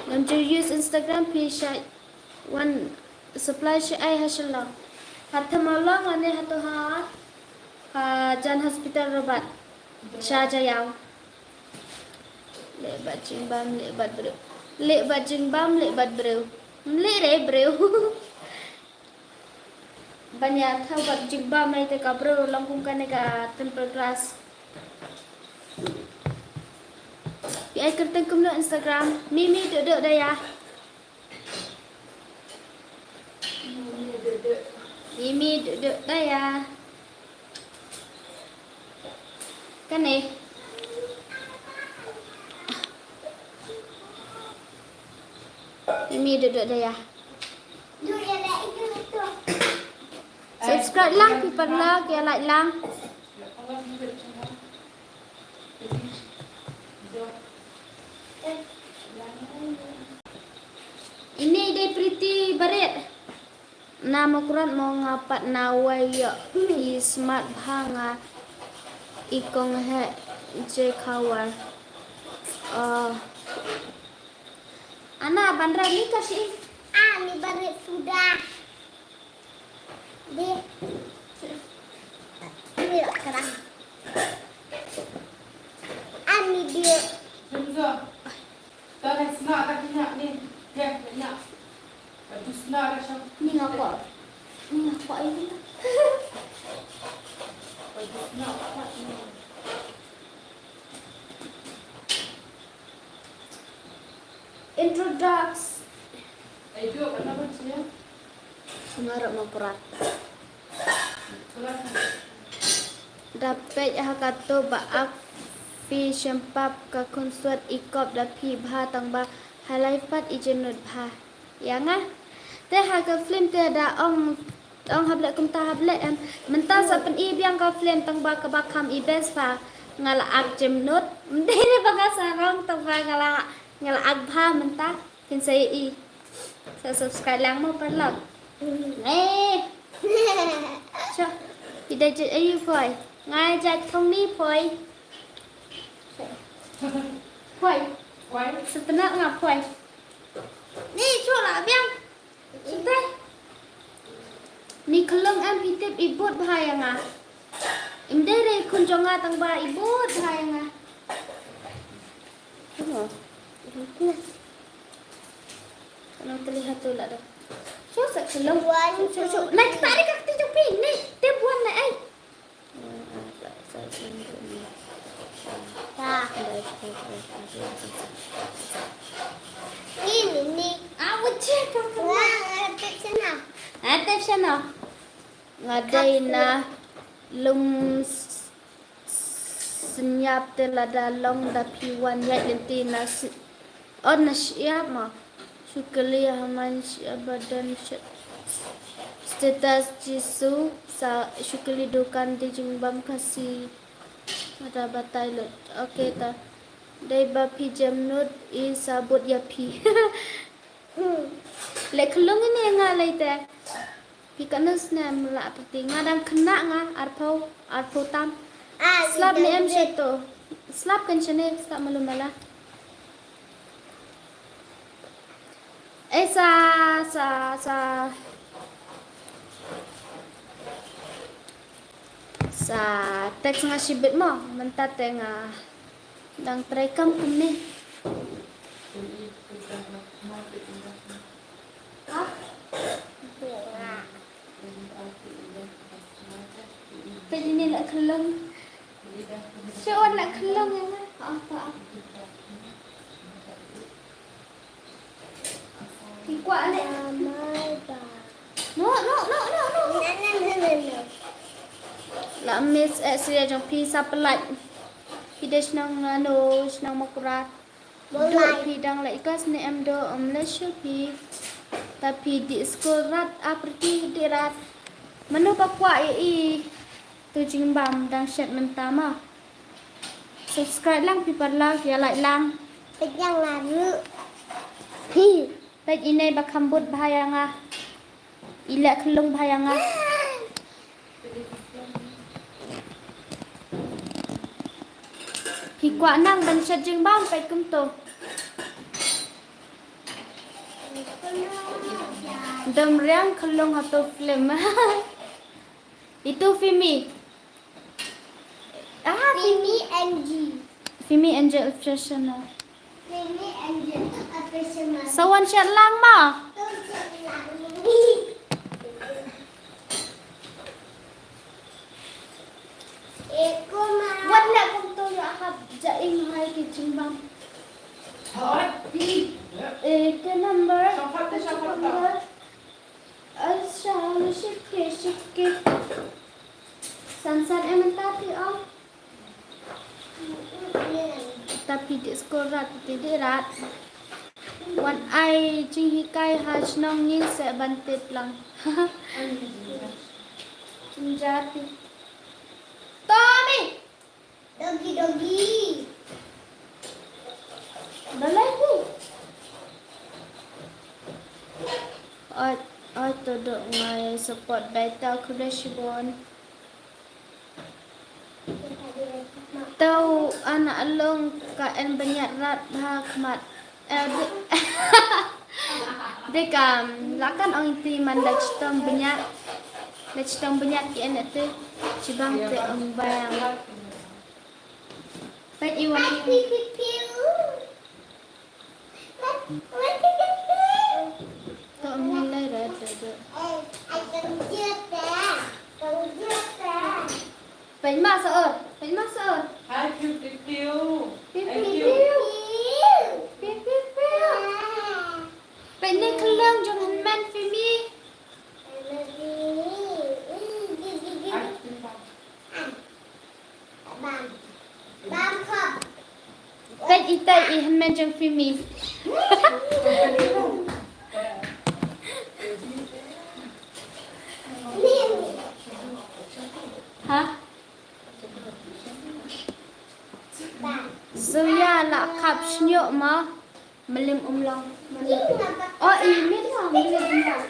Don't you use Instagram please share one supply share ai hasillah. Harta malang ane hatu ha jan hospital robat. Shaja yaw. Lebat jimbam lebat bro. Lebat jimbam lebat bro. Le re bro. Banyak tahu bat jimbam ai te ka bro lampung kan ka temple glass. Ai kerteng kum no Instagram. Mimi duduk dah ya. Mimi duduk dah ya. Kan ni. Mimi duduk dah ya. Subscribe lang people lah, kaya like lang. Ini day pretty baret. Nama kurat mau ngapat nawai ya smart hanga ikong he je kawal. Ana bandra ni kasih. Ni baret sudah. Dia. Ini lah kerang. Ani dia. Tunggu. Dah senang tak nak ni. Ya, nak. Aduh senang dah Ni ngapa? Ni ngapa ini? Aduh senang tak ni. Introduce. Ayo, kenapa sih ya? Ngarap mau kurat. Kelas. Dapat hakato baak fi syempap ka konsuat ikop da pi bha tang ba halaifat ijenut bha. Yang te haga film te da ong hablet kum ta hablet mentah sapen I biang ka film tang ba ka bakam I best fa ngala ak jemnut mdene baga sarong tang ba ngala ak bha mentah kin sai I. Sa subscribe lang mo perlok. Cho. Tidak jadi ayu boy. Ngay jat không ni boy. Boy. Quay. Setenak ngap boy. Ni cho lah biang. Sute. Ni keleng am hitip ibut bahaya nga. Imdere kun jonga tang ba ibut bahaya nga. Kalau terlihat tu lah dah. So sak keleng. Naik tarik kaki jumpi. Ni dia buat naik ai. Ini. Awak cek Atap sana. Atap sana. Ngadai na lum senyap telada long da piwan ya lenti na on na siap ma. Syukali haman badan status jisu sa syukali dukan di jumbam kasih ada batai lot. Okay ta. Dai ba pi jamnud I sabut ya pi. Lek lung ini ngalai te. Pi kanus na mula pati ngadang kena nga arpau tam. Slap ni em sito. Slap kan chane slap malumala. Sa teks nga sibit mo mentate nga dang try kampung ni. Ha? Pwede nila kelong. Siya nak kelong yang apa? Kuat ni. No. là miss Asia trong phi sắp lạnh khi đây nang no nang makura do phi đang lại kas ne em do Malaysia phi tapi di school rat apriti di rat manu pakwa i tu jing bam đang set mentama subscribe lang pi parla ya lại lang Pegang lalu. hi tai inai bakambut bahayanga ilak kelung bahayanga thì quả năng bằng sạch chừng bao phải cung tổ đầm riang khalong hato film itu Femy Femy and G. Femy Angel Professional Femy and G. Professional. sawan siya lang ma wala kong to ya hab jaing hai ki chimbang Thôi, đi. cái number Sao phát tao? sao shike san em ta thì ông tapi di sekolah tidak rat wan ai jing hikai haj nong ning se bantet lang jati Tommy Doggy. dalai ku ai todo ngai support beta kudashibon tau anak along ka en banyak rat hakmat dekam lakan ong ti man lachtom banyak ki en te cibang te ong bayang But you want to nilai red Bánh mà sợ Hai phiêu tiêu. Piu Ai piu tiêu. piu Bánh này khăn lông trong hình man Femy Ai tiêu bằng. Bánh y tay y hình man trong Femy Hả? Zoya là khắp nhựa mà Melim long Oh, ini lah melim long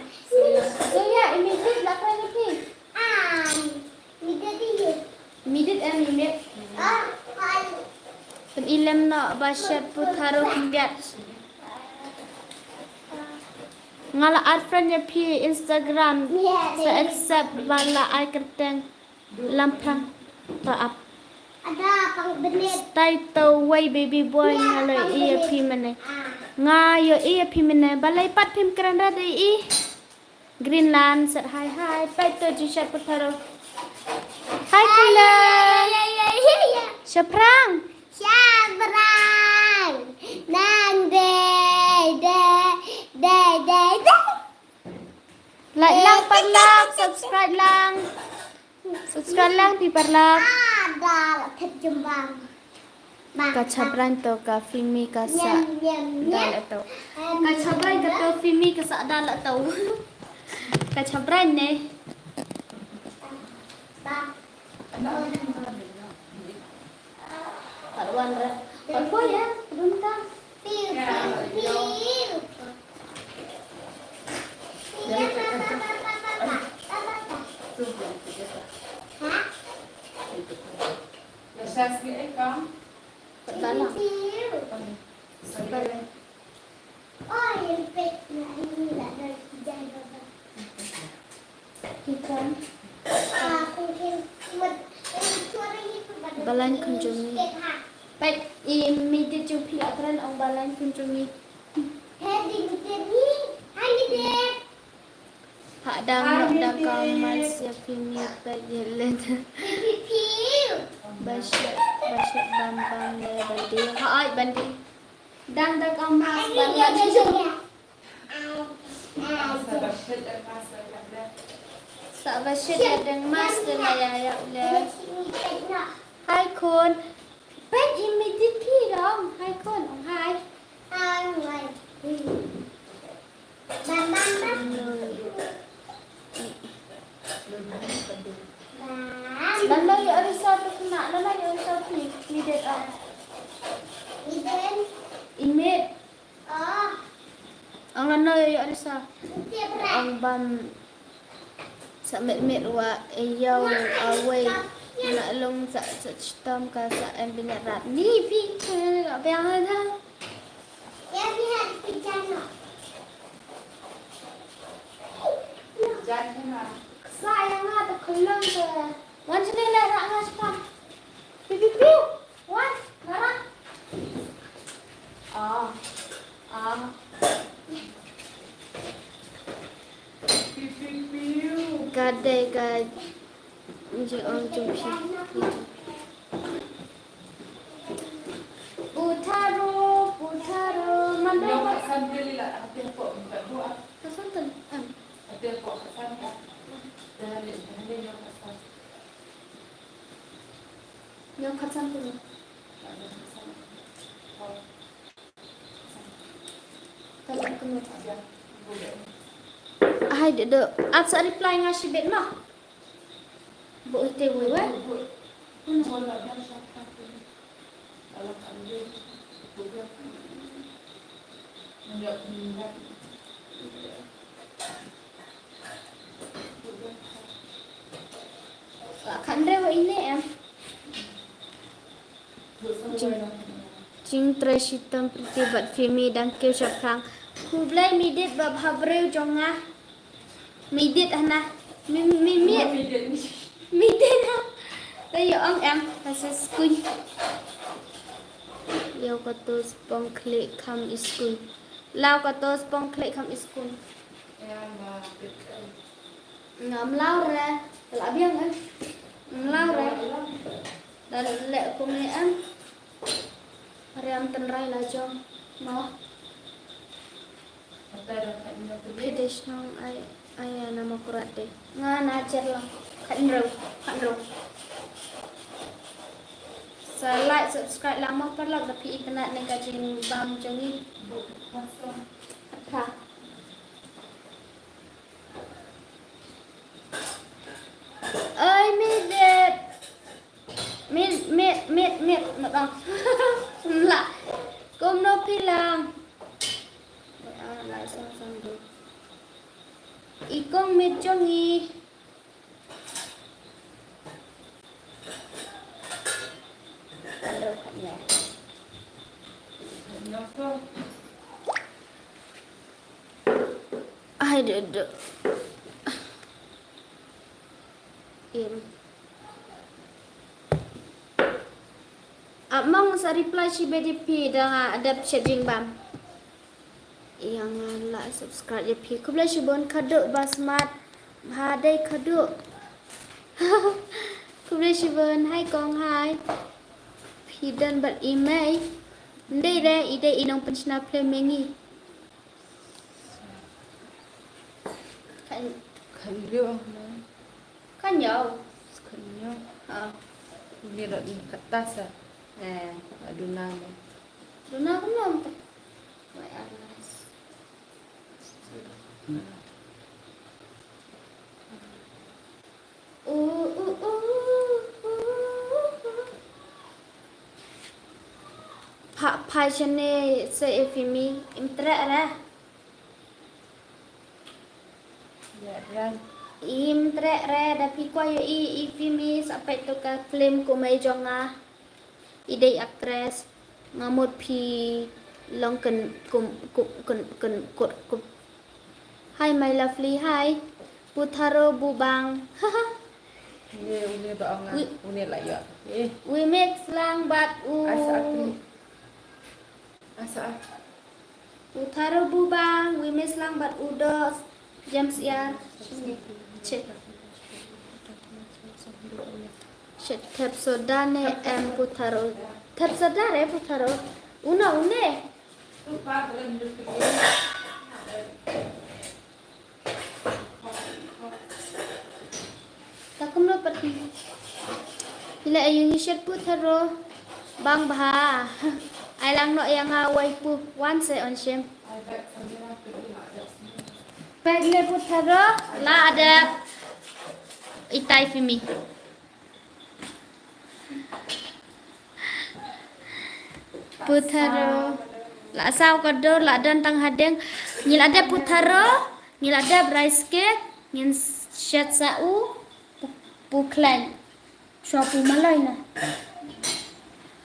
Zoya, ini là cái gì? Midit em imit Pen ilem na basyat putaro kimbiat Ngala ad friend ya pi Instagram Sa accept bala ay kerteng Lampang Taap Ada pang benit. Stay to way baby boy ngalo iya pi mene Ngayo iya pi mene balay pat pim keranda de i Greenland set hi Pai to jishat putaro Hai kula Syaprang Syabrang. Nang de. Like lang parlang subscribe lang pi parlang Ada thịt jembang. Ka Syaprang to ka Femy ka sa dala to Ka Syaprang ka to Femy ka sa dala to Ka Syaprang ne Paruan ra Paruan ya Paruan Piu. Hah? Nasa sige ka. Patala Piu. Sabay Oh, yang pek na ini lah dari jalan baba. Ikan Aku suara itu pada. Balan kunjungi Baik, imidit yung pilatran ang balan kunjungi Hadi ni. Hai dek. Hadang nakdakang Malaysia Femy pagilan Piu. Basyat bambang le bandi Hai bandi Dang dakang mas balan Sa basyat ang masa kada. Savasyat yang mas ya udah. Ini pet nak. Hai kun. Pet immediately dong. Hai kun. Hai. Hai. Bam bam bam. Lala ya Arisa tu kena. Lala ya Arisa tu ni dia ah. Iden. Imit. Oh. Ang lala ya Arisa. Tiap rat. Ang bam sa met wa ayaw away na long sa stom ka sa ang binarat ni pi ka biang ha. Ya lihat pijama. Jangan lah. Sayang ada kelang ke. Wan sini lah nak ngasih. Piu piu. Wan, nara. Ah. Piu. Gadai gad. Macam orang jumpa. Putaro, mana? Yang akan beli lah. Hati apa? Buat. Kesan tu. Hati apa? Akan. Dari yang akan. Yang kesan tu. Tak kena. Hai dek. Asa reply ngasih bet mah. Boleh tewe weh. Kan rewa ini em. Jing trash hitam pertibat Femy dan kêu sập phẳng. Kublai midit bab habreu jonga. Midit ana. Midit ha. Tayo ang em pasal school. Yo kato spong klik kam school. Lao kato spong klik kam school. Ngam lao ra. Lah biang kan. Lao ra. Dan lek ko ni am. Riam tenrai lah jom. Mau. Pedes nong ay nama kurat deh. Ngan ajar lah. Kan ro. Like, subscribe lama perlu tapi internet ni kajing bang jangi. Ha. Ay mit nak bang. Lah. Kom no pilang. Lại xong được. Ikong mit jangi. Hello kanya. Ai dede. Amang sa reply si BDP dah ada chatting bam. Yang like subscribe je pi. Ku boleh shibon kado basmat. Hadai kado. Ku boleh shibon hai kong hai. Hidden but email. Ndai re ide inong penchna play mengi. Kan dia. Kan yo. Sebenarnya. Ha. Ini dah di atas ah. Aduna. Duna ko nom. May alas. Pak passionnya se Femy imtra ra. Ya, dan Imtra ra tapi ko yo i Femy sampai tu ka film ko may jonga. Ide actress ngamut pi long kan kum. Hi my lovely hi. Putaro bubang. ini doang ah. Ini lah ya. We make slang but Asa. Putaro bubang, we make slang but udah James ya. Cek. Cek tap soda ne em putaro. Tap soda re putaro. Una une. Lupa belum no pati. Ila ayun ni shed putaro. Bang baha. Ay lang no yang away pu once on shem. Pegle putaro la ada itay Femy. Putaro la sao kado la dan tang hadeng ngil ada putaro ngil ada rice cake ngin shed sau puklan swapu malay na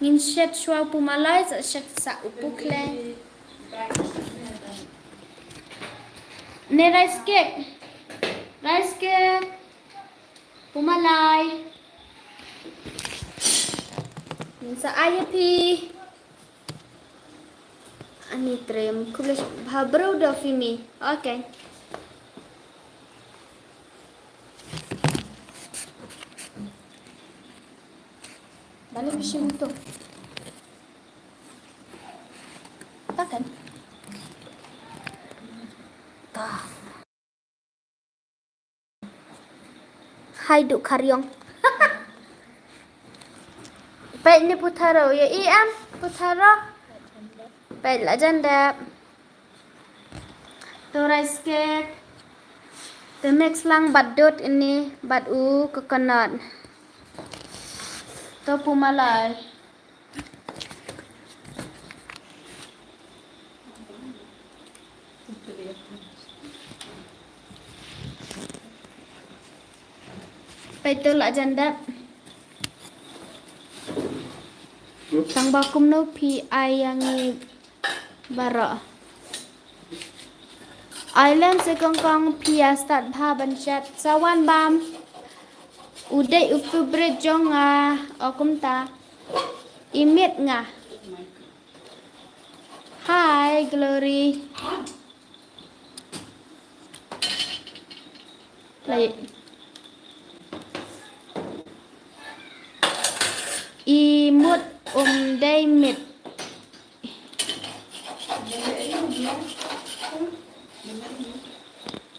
ngin shed swapu malay sa shed sau puklan ne rice cake pumalay ngin sa ayapi ani trem kulis bhabrau da Femy. Okay. Balik mesin tu. Takkan? Tah. Hai duk karyong. Baik ni putaro ya iam putaro. Baik lah janda. Tu rice cake. Tu mix lang badut ini badu coconut. Tu pumalay. Baik tu lah janda. Sang bakum no pi ayang bara. Island se kongkong pia start bha banchat sawan bam. Udai upu brejong okum ta. Imit nga. Hi Glory. Play. Imut day mit.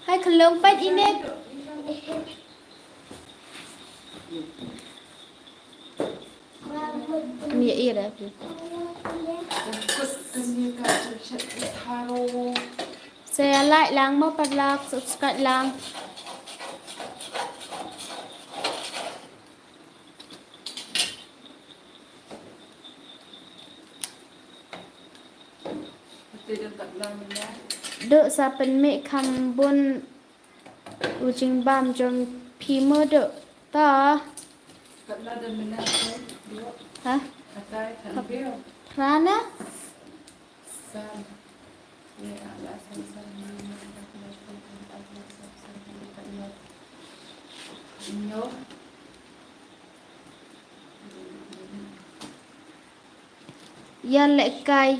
Hai kelong pat ini. Ni ira tu. Saya like lang mau padlak subscribe lang. Duk sa pen mek kambun ujing bam jong pi mơ duk ta hả rana ya lệ cay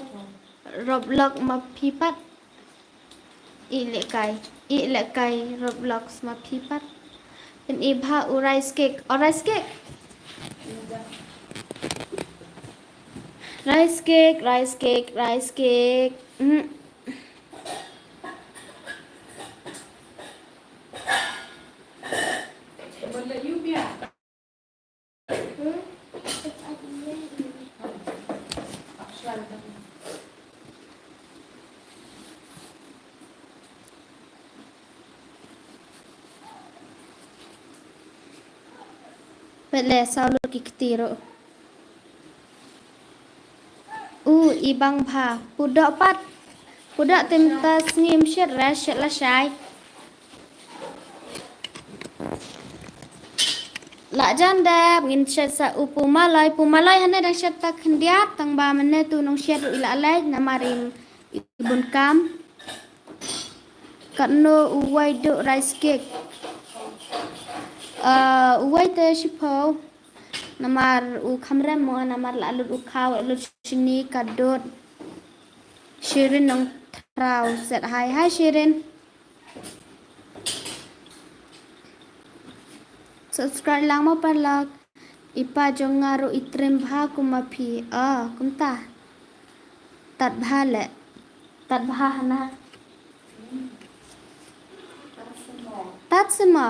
Roblox mà pi pat i lệ cay Roblox mà pi pat bên i bha u rice cake rice cake Bele saulo kiktiro. Ibang bha. Pudak pat. Pudak temtas ngim shet rash la shai. La janda ngin shet sa pumalay hane dang shet tak hendiat tang ba mane tu nong shet ila alai namarim ibun kam. Katno uwai do rice cake. Uwai te shipo namar u kamera mo namar la alut u kaw alut sini kadot Shirin nong trau set hi Shirin subscribe lang mo palak ipa jong ngaro itrem bha kumapi kumta tat bha le tat bha na tat sema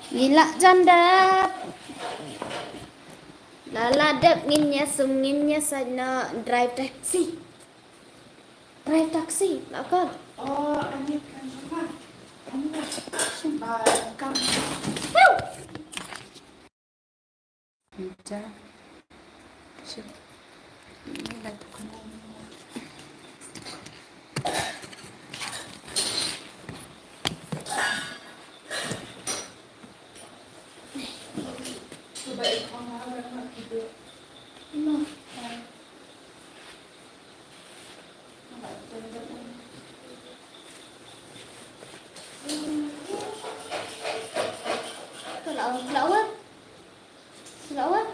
Gila jandap. Laladap nginnya sunginnya sana drive taxi. Drive taxi, lakar. Oh, ini kan apa? Ini kam. Bija. Ini lagi kamu. Coba ikut orang gitu. No. Selawat. Selawat.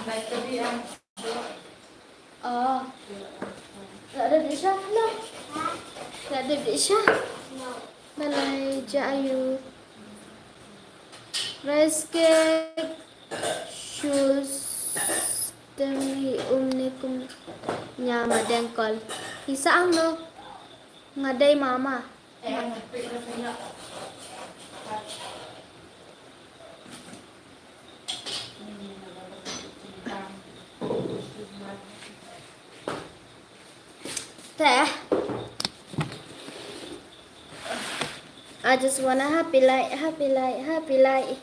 Naik tadi yang Oh. Tak ada di Syah lah. Tak ada di Syah. Balai Jayu. Rice cake. Shoes. Demi umnikum. Nyama dengkol. Isaang no. Ngaday mama. Teh. I just wanna happy light, happy light, happy light.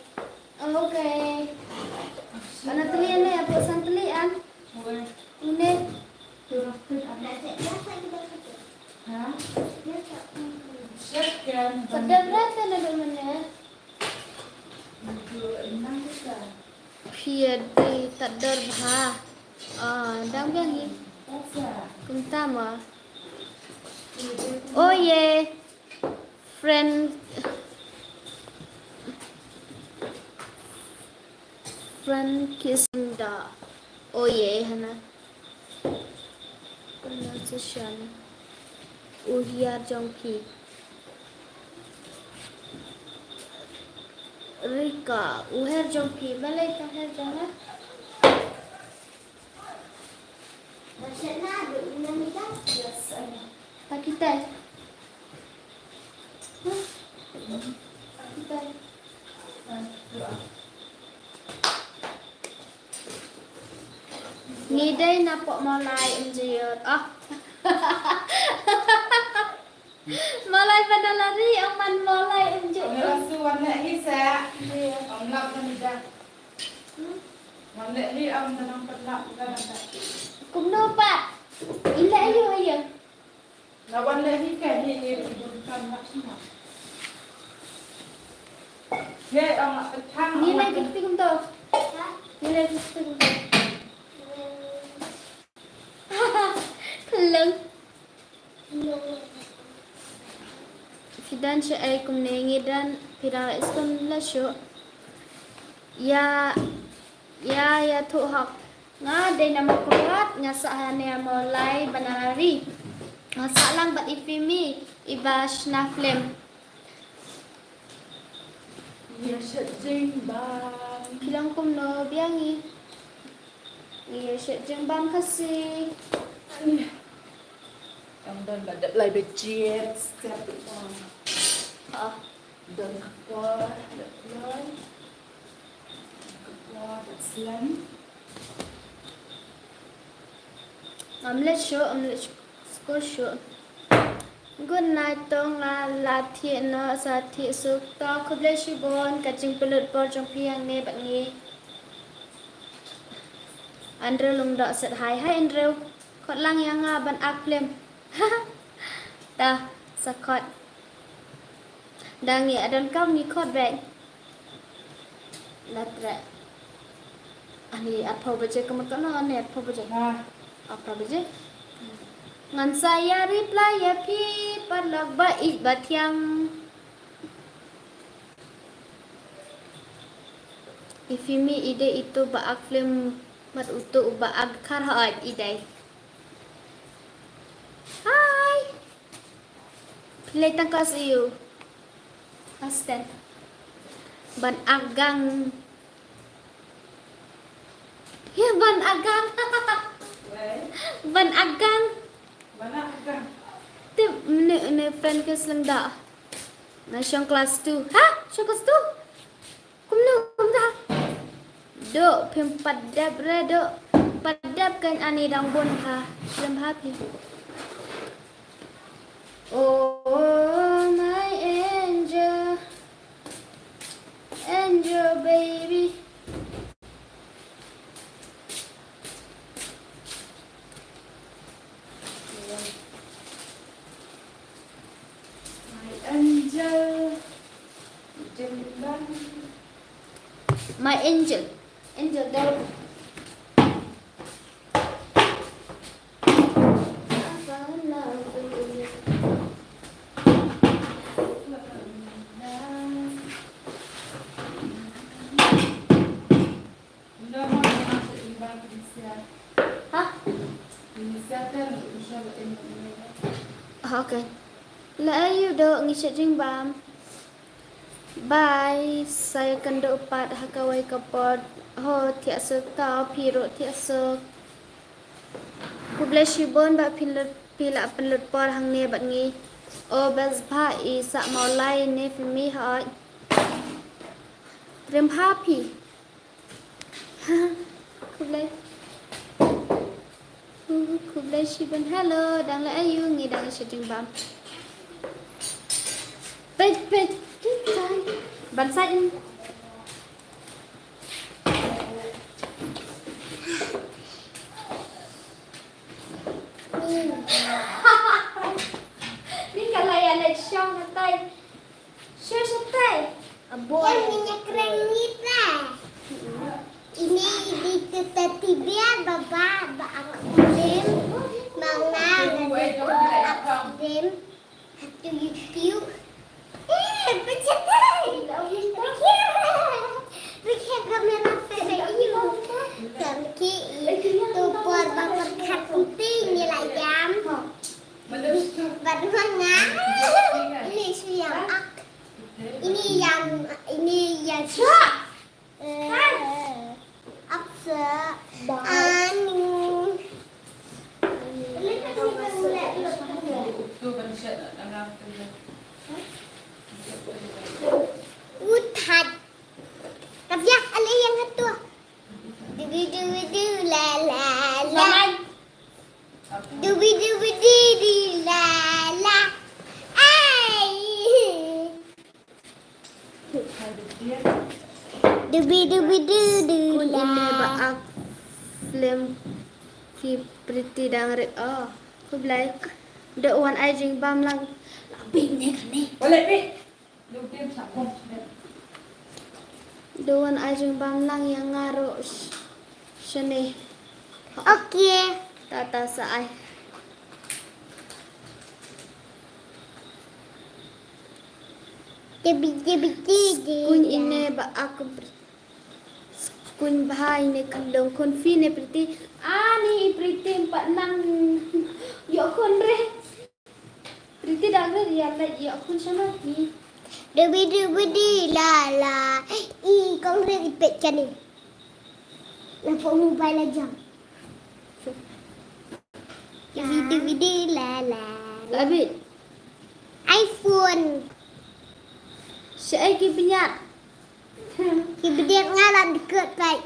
Okay. Mana telian ni? Apa pesan telian? Ini. Pada berapa nak mana? Piadi tak derha. Dah yang ni. Kuntama. Oh yeah. Friend kissing da. Oh yeah, hana. Pronunciation. Uhiar jongki. Rika, uher jongki. Balai ka her jangan. Macam mana ada ni kan? Yes, ada. Tak kita. Kita. Ngidai napok malai enjir. Malai pada lari aman malai enjir. Rasu warna hisa. Om lap ni dah. Warna ni om tenang pelak bukan ada. Kumno pak. Ila ayo. Nah warna ni kan ni bukan macam. Ye om nak petang. Nilai kita kumto. Nilai kita kumto. Peleng. Fidan syai kumnengi dan pirang istum lasyo. Ya tuhak. Nga day na makulat nga saan niya mulai banalari. Nga salang bat ifimi ibash na film. Ya sejeng bang. Bilang kumno biangi. Iya sejeng bang kasi. Yang dah ada lai becir setiap orang. Dan kuat, lai. Kuat, slam. Omelette show. Good night tong la thi no sa thi suk to khuble shibon kaching pelut por jong piang ne bak ni. Andrew lung dok set hai Andrew. Kot lang yang ban aklem. Ta sakot. Dangi adon kau ni kot bag. Latre. Ani apa baca kemakana ni apa baca. Apa baca? Ngan saya reply ya pi padlak baik batiang. Ifimi ide itu baak film mat utu baak karhat ide. Hai. Play tangkas iyo. Asten. Ban agang Ya ban agang. Ban agang. Mana agak? Tu ne friend ke selenda. Na syang kelas tu. Ha? Syang kelas tu? Kum dah. Dok pem padap re dok. Padap kan ani dang bon ha. Lem happy. Oh my angel. Angel baby. My angel. Jemban. My angel. Angel dah. Dah mau masuk di bawah inisial. Hah? Inisial kan insya-Allah ini. Okay. Lah ayu dok ngisat jimbam. Bye. Saya akan dapat hakawai kapot. Ho tiak serta piro tiak ser. Ku bless you bon ba pila penlut por hang ne bat ngi. O bas pa i sa mau lai ne Femy ha. Rem happy. Ku bless. Ku bless you bon hello dang la ayu ngi dang ngisat jimbam. Pet. Ban sai. Ni kalau yang nak syong natai. Syong natai. Aboy. Yang minyak rengit lah. Ini di biar bapa aku dim mana aku dim satu YouTube. Bercetai. Berkira kamera saya you. Samki itu buat bapak kating nilai jam. Bagaimana? Ini siang ak. Ini yang Apsa anu Tu kan syat dalam tu. Uthat. Tapi ada yang satu. Du la la la. Du la la. Ai. Du Kun la. ini baak film ki pretty dang re. Oh, ku blai. The one I jing bam lang. Labing ne kan ni. Boleh pi. Lu game sapong. The one I jing bam lang yang ngaro shane. Okey. Tata sa ai. Kun ini baak kun bahai ne kandong kun fi ne pretty. Ani pretty empat nang. Yo kun re. Pretty dah re ya la yo kun sama ni. Du la la. Kau repeat kan ni. Nampak mobile aja. Du la la. Labit. iPhone. Saya ki penyat. Kemudian ngalan dekat like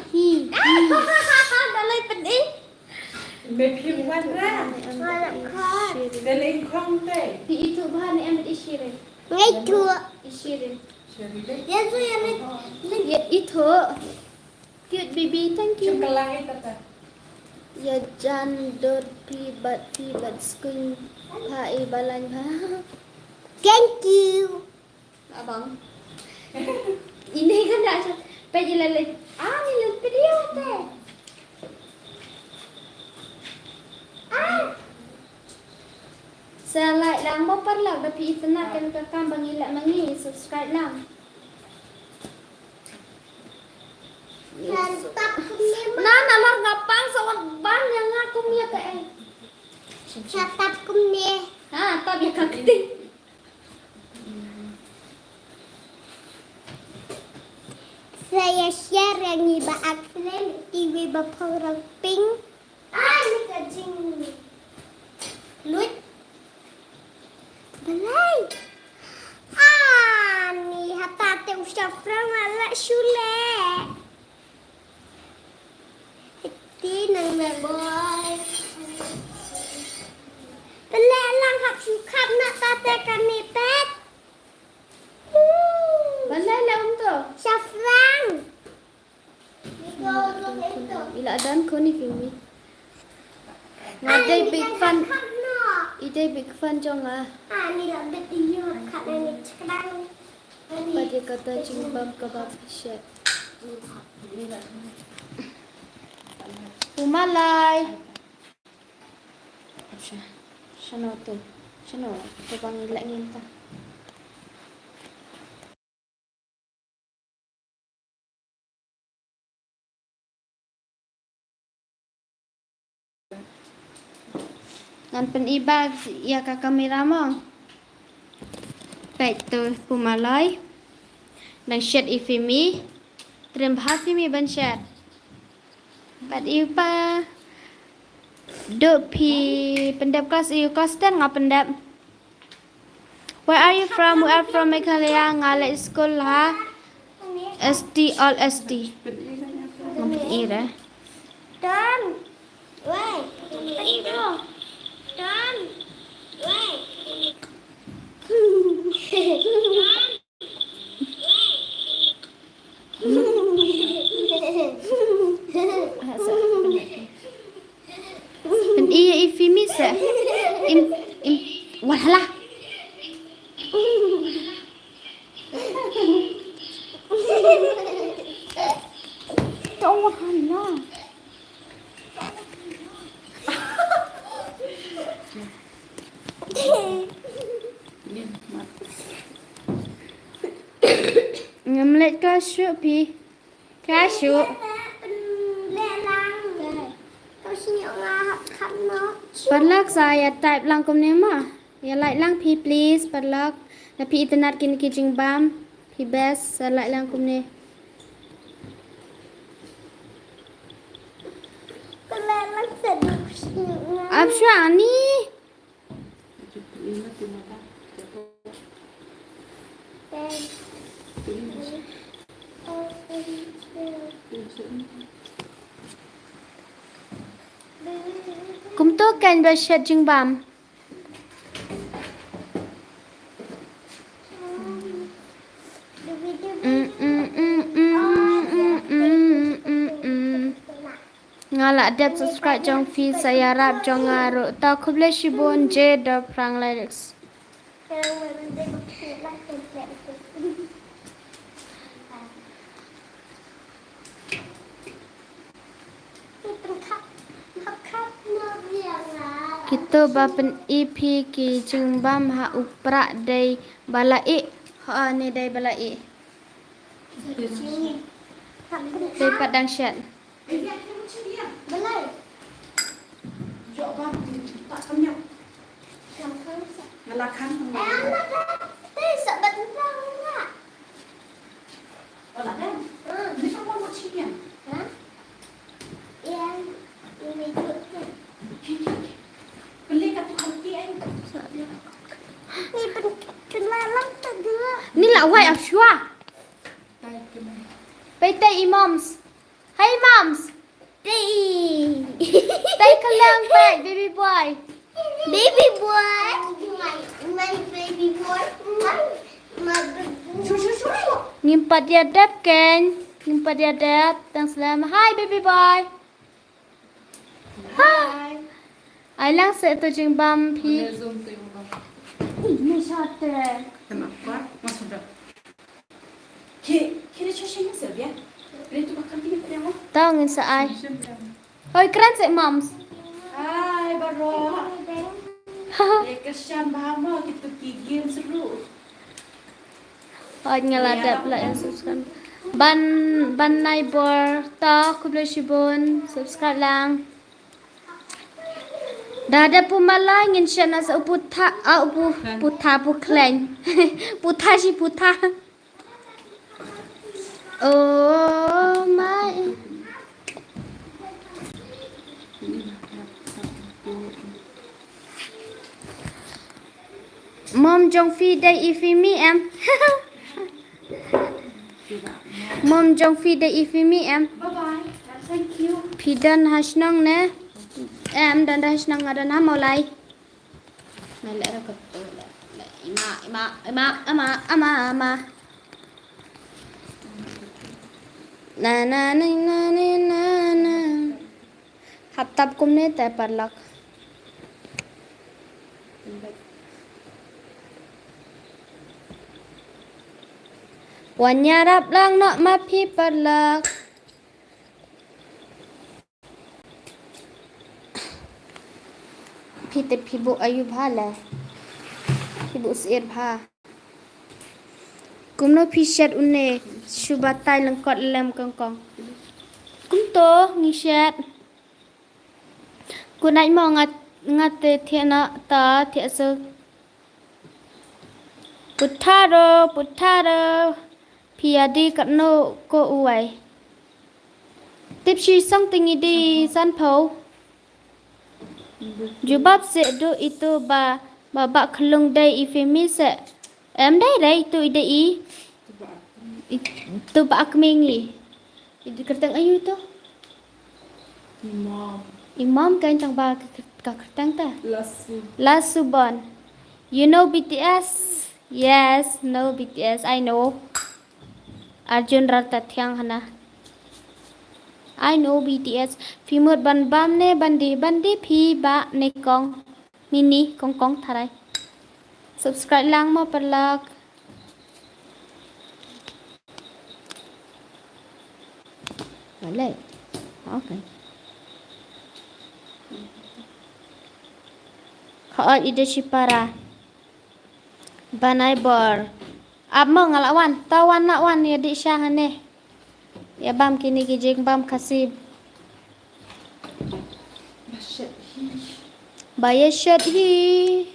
Dalai pedih. Make one lah. Dalam konten. Di itu bahan yang ambil isirin. ngay thua. Isirin. Dia tu yang Ya itu. Cute baby, thank you. Cengkelang itu tak. Ya jandor pribat skun hai balan ha. thank you. Abang. Ini kan dah pagi lalat. Ni lupa dia teh. Saya like lang mo parla tapi itna kan kakam bangila mangi subscribe lang. Mantap kumni. Nana lar gapang sawat ban yang aku mia ke eh. Mantap kumni. Ha, tabi kakti. Saya share yang iba aksen iwi baparang pink. Ah, ni kajing. Luit. Balai. Ah, ni hatate usah perang ala shule. Ti nang boy. Balai lang hap sukap nak tate kami pet. Balai lah tu. Safran. Ikaw ulo ito. Ila dan ko ni Femy. Ngaday big fan. Ide big fan jong ah. Ah, ni lah bet iyo kat ni sekarang. Pada kata cimbam kebab shit. Pumalay. Siya tu. Siya ito pang ilangin ta. Ngan penibag ya ka kamera mo. Baik tu pumalay. Nang shit Femy. Terima kasih Femy ban shit. Pat ipa duk pi pendap kelas iu kosten ngap pendap. Where are you from? We are from Meghalaya. Ngale school ha. SD all SD. Ngap ira. Dan. Wei. Itu. Dan. Wei. Pen iya Femy sa. Walah. Tawahanlah. Ngamlet kasut pi. Kasut. Kau sini orang hap no. Padlak saya type lang kom nema. Ya like lang pi please padlak. Na pi internet kini kijing bam. Pi best sa like lang kom ne. Kelelang sedih sini. Apsha ani. Kum to kan ba shat jing bam. Ngala adab subscribe jong fi saya rap jong ngaru ta kuble shibon je da prang lyrics. Kita bapen EP ki jeng bam ha uprak dai balai. Ha ni dai balai. Dai padang syat. Belai. Jok bang, tak kenyap. Ngalakan. Sabat entang enggak? Oh, lah kan? Ini kamu mau cium? Hah? Yang ini tu. Beli kat tukang tiang. Ni kenalan tadi. Ni lah wai afshwa. Pai tai moms. Hi moms. Tai kalang pai baby boy. Baby boy. My baby boy. Ngimpat dia dap kan? Ngimpat dia dap. Tang selama. Hi baby boy. Hi. Ai lang se tu jing bam pi. Zoom tu yang bang. Ni shot eh. Kenapa? Masuk dah. Kira cuci masa dia. Beli tu makan dia pada mana? Tahu ngin sa ai. Hoi keren se moms. Hai baru. Kesian bahama kita pergi seru. Hoi ngaladap lah yang subscribe. Ban neighbor ta kuble shibun subscribe lang. Dah ada pumalai ngin siya nasa puta puta puklen. Puta si puta. Oh my. Mom jong phi đây y phi mi em. Mom jong phi đây y phi mi em. Bye bye. Thank you. Phi dan hasnong nè. Em dan hasnong ngadan ha mau lai. Này lại ra cật tôi lại ima. Na. Hatap kum ne te parlak. Wanyarap lang no ma phi parlak. Phi te phi bu ayu bha la. Phi bu sir bha. Kum no phi shat unne subatai lang kot lem kong. Kum to ngi shat. Ku nai mo ngat te thiana ta thia sơ. Putharo. Phi adi kat no ko uai. Tiếp chi something đi san phâu. Jubab se do itu ba khlung dai I Femy se. Em đây tu ide I. Tu ba akmengi. Itu kertang ayu tu. Imam kan tang ba ka kertang ta. Lasu bon. You know BTS? Yes, know BTS. I know. Arjun Rata Thyang hana. I know BTS. Phi mut ban bam ne bandi phi ba ne kong mini kong tharai. Subscribe lang mo parlak. Vale. Okay. Khaat ide para. Banai bor. Ab mo ngalawan. Tawan nak wan ya di syahane. Ya bam kini kijing bam kasib. Bayashat hi.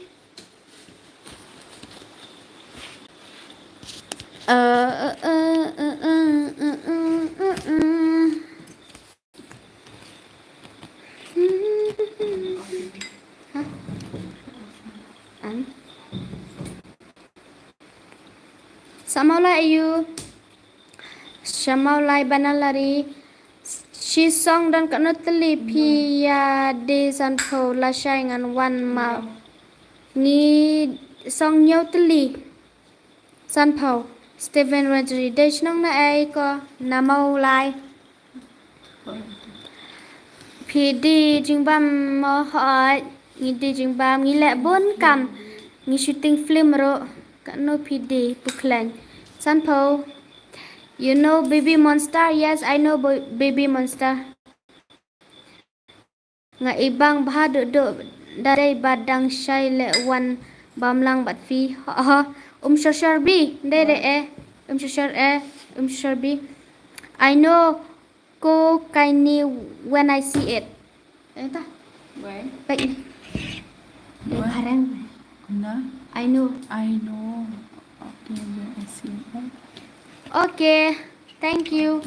Samaulai ayu. Samaulai banalari. She song dan kana teli pia de san pho la shai ngan wan ma ni song nhau teli san pho Stephen Rodri de snong na ai ko na mau lai phi đi jing bam mo hỏi ni đi jing bam ni lẹ 4 cam ni shooting film ro kana phi đi puklang san pho. You know Baby Monster? Yes, I know Baby Monster. Nga ibang bahado dari badang syai le wan bamlang bat fi. Shashar bi dere shashar bi. I know ko kaini when I see it. Eta. When? Baik ni. Parang. I know. Okay, when I see it. Okay, thank you.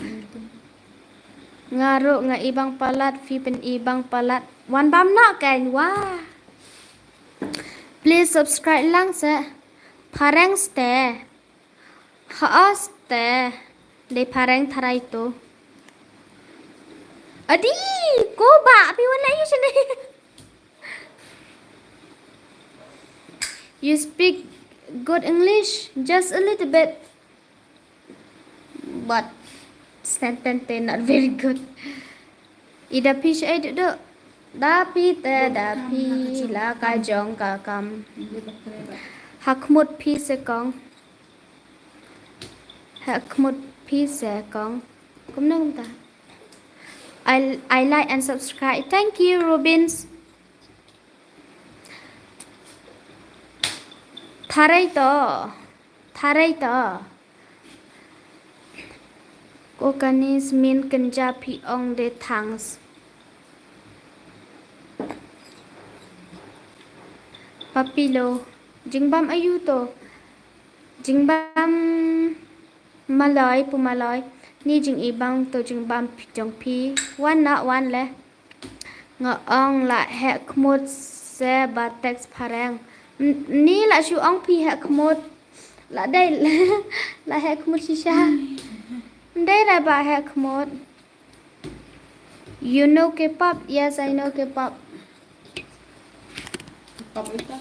Ngaru nga ibang palat, Fipen ibang palat. Wan bam na kan, wah. Please subscribe lang sa parang ste. Haaste. De parang taray to. Adi, ko ba? Api wala yun siya na. You speak good English, just a little bit. But sentence not very good. Ida fish ay do. Dapi la ka jong ka kam. Hakmut pi se kong. Kum nang ta. I like and subscribe. Thank you, Robins. Tharay to. Cô kanis min kenja pi ong de thangs. Papilo. Jingbam ayu to. Jingbam pumalay. Ni jing ibang to jingbam jong pi. Wan na wan le. Nga ong la hek mut se ba text parang. Ni là siêu ong pi hẹt một. Là đây là hẹt một shisha. Đây là bà hẹt một. You know K-pop? Yes, I know K-pop. Pop ita.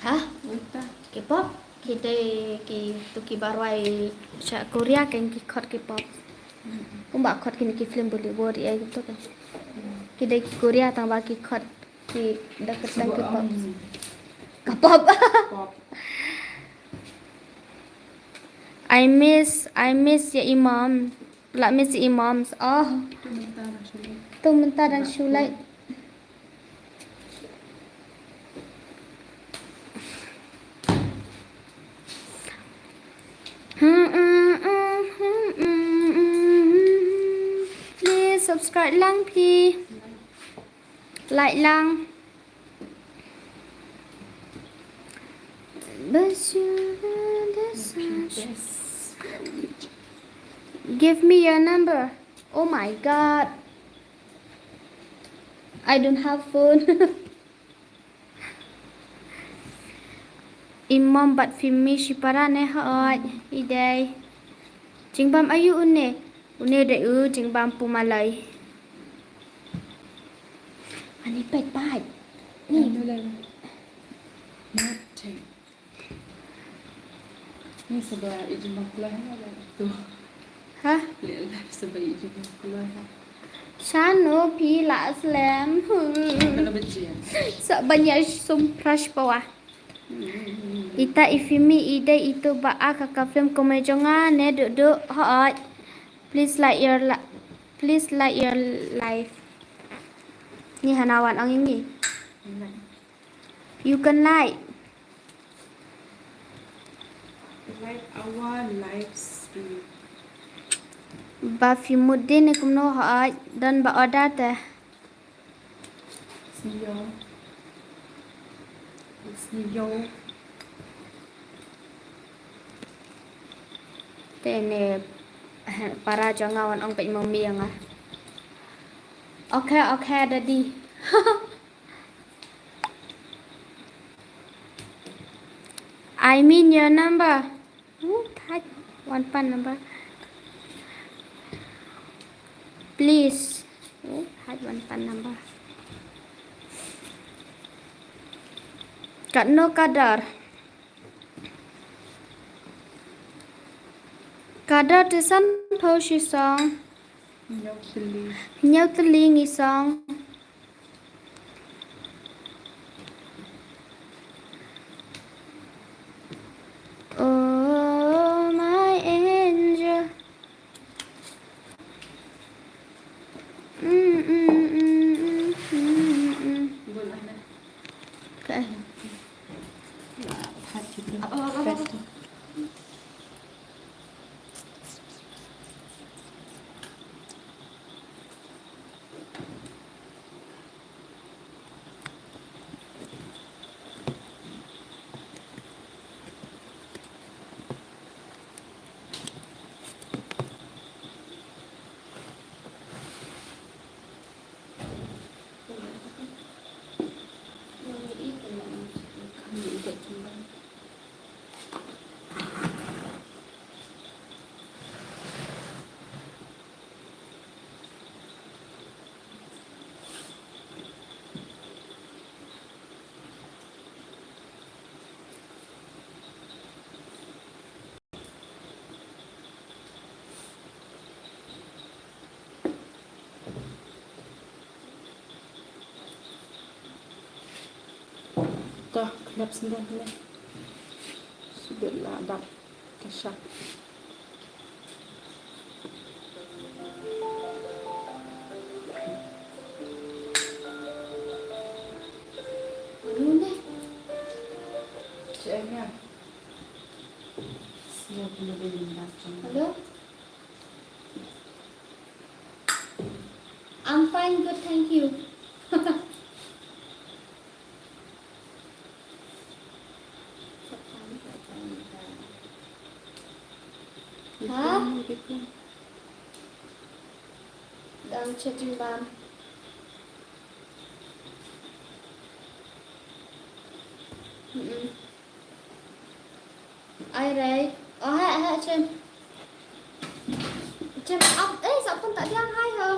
Hả? Ita. K-pop? Kita baru ai sa Korea kan khot K-pop. Cũng bảo khot kini film Bollywood ya gitu kan. Kita Korea tang baki khot ki dekat dan K-pop. K-pop. Pop. I miss ya imam. Lại miss imams. Oh, tu mentah dan Shulai. Please subscribe lang pi. Like lang. But you give me your number. Oh my god. I don't have phone. Imam bat Femy si para ne hoi idai. Jingbam ayu une. Une de jingbam pumalai. Ani pet pai. Niเลยนัดเช็คนี่สบายอีจิมักเลยอะไรตัว Ha? เลี้ยงสบายอีจิมักเลยค่ะ Sano pi la slam. ก็เราไปเจียน Sa banyak sum prash bawah. Ita ifimi ide itu ba kakak film komejongan ne duduk hot. Please like your life. Ni hanawan ang ini. You can like. Like our live stream. Ba Fimuddin ni kumno hot dan ba order teh. Sniyo. Sniyo. Tene para jangan ang pek mami yang ah. Okay, daddy. I mean your number. Type one pan number. Please. Type one pan number. Kat no kadar. Kadar tisan post song. Nhau chili. Nhau telingi song. Oh my angel. Boleh na. Okay. Hati tu. Dah, kelap sembilan ni. Sudahlah, dah kesyak. Caknya. Siap boleh macam. Hello? I'm fine, good, thank you. Hả? Đang chatting ban. Ai đây? Hai trên ốc ấy sao con tại đang hay hả?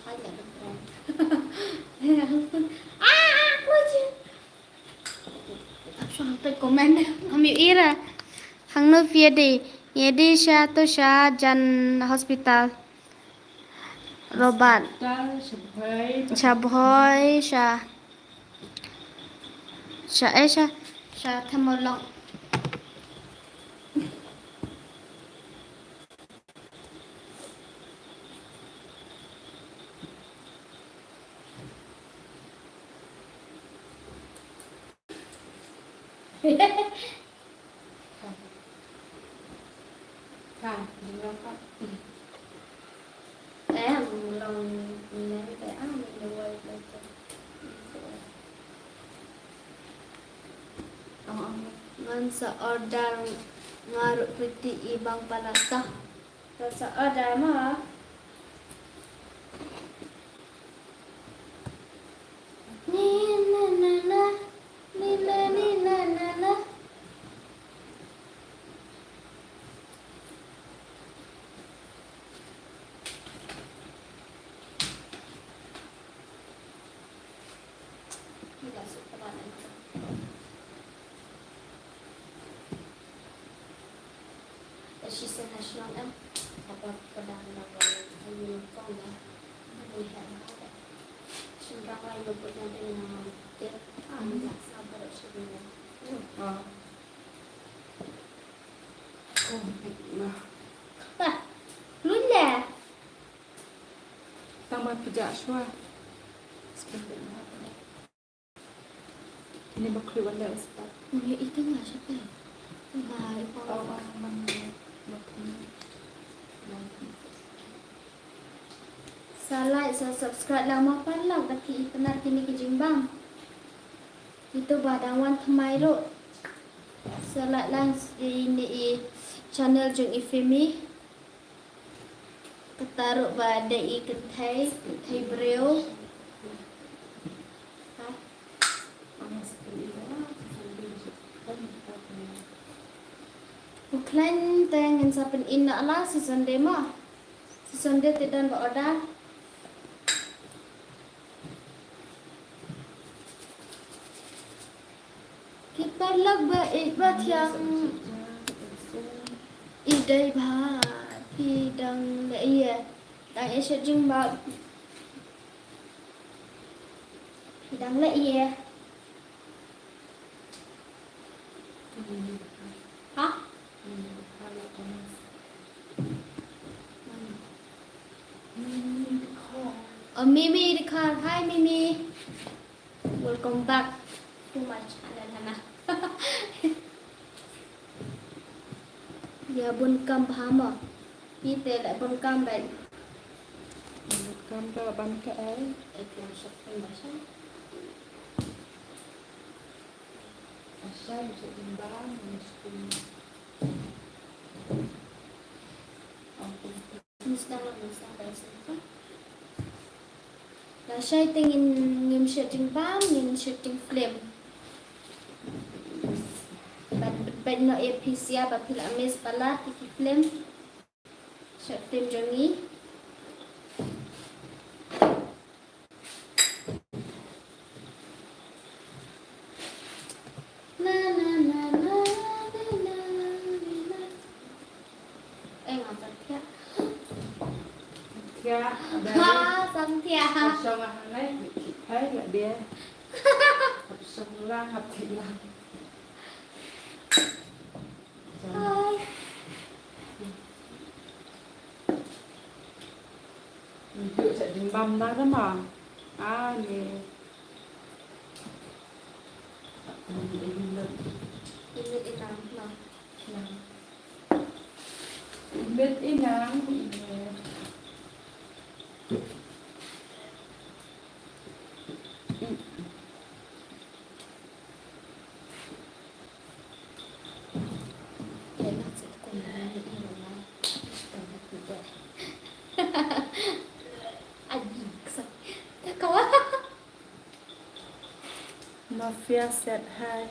Hai nhận được rồi. Ôi chứ. Xong tôi comment không hiểu ý ra. Hằng nơi phía đi, nhớ đi xa tôi xa dàn hospital. Rồi bạn xa bói xa thêm một lòng. Đừng lo con. Đấy là một lòng lấy cái áo mình được rồi. Ngan sa order ngaruh peti ibang palata. Sa order mah. Ni na na na ni na na. Tidak suka banget. She said national em apa pedang ayu kong ya lihat ada sumber lain luputnya dengan dia tidak sabar sebenarnya lula Tambah pejak semua. Ini berkeluar dari sebab. Ya itu nggak siapa ya? Nggak sa like, sa subscribe lang mapalang taki ipanar kini kijimbang. Itu badawan thamai ro. Sa like lang ini channel jung Femy. Kataruh bada kentai breu. Bukan tengen sapen ina lah si Sunday mah. Si Sunday tidak order. Kita ba't yang idai ba hidang le iya. Dang esya jing ba hidang le iya. Hah? Mimi the car. Hi Mimi. Welcome back to my channel Hana. Ya bun cam hama. Pite lại bun cam bệnh. Cam cho bánh cái ấy. Làm sạch phần bả sáng. Saya bisa timbang, Mesti dari sini. Lah saya ingin ngim shooting bam, ngim shooting film. But no APC apa pila mes pala tiki film. Short film jongi. Xong là lấy thấy là bia học xong lan học thị lan mình tự sẽ đình băm ra đó mà nè biết ít nắng Mafia said hi.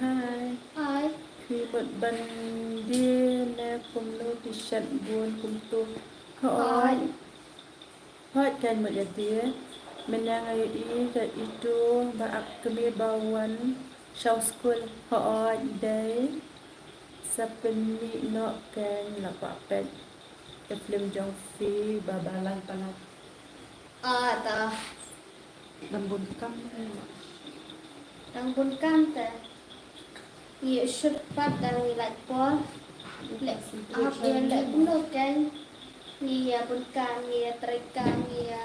Hi. Hi. Khi một bần đi nè cùng nô thì sẵn buồn cùng tu. Hỏi. Hỏi kan một dia. Menangai ke itu ba kami bawan show school. Hỏi day. Sa penmi no kan la pa pet. Film jong fi babalang palat. Ta. Lambun kam. Đang buồn cam ta. Nhiều xuất phát đang lại có. Học viên lại cũng được cái. Nhiều buồn cam, nhiều trái cam, nhiều.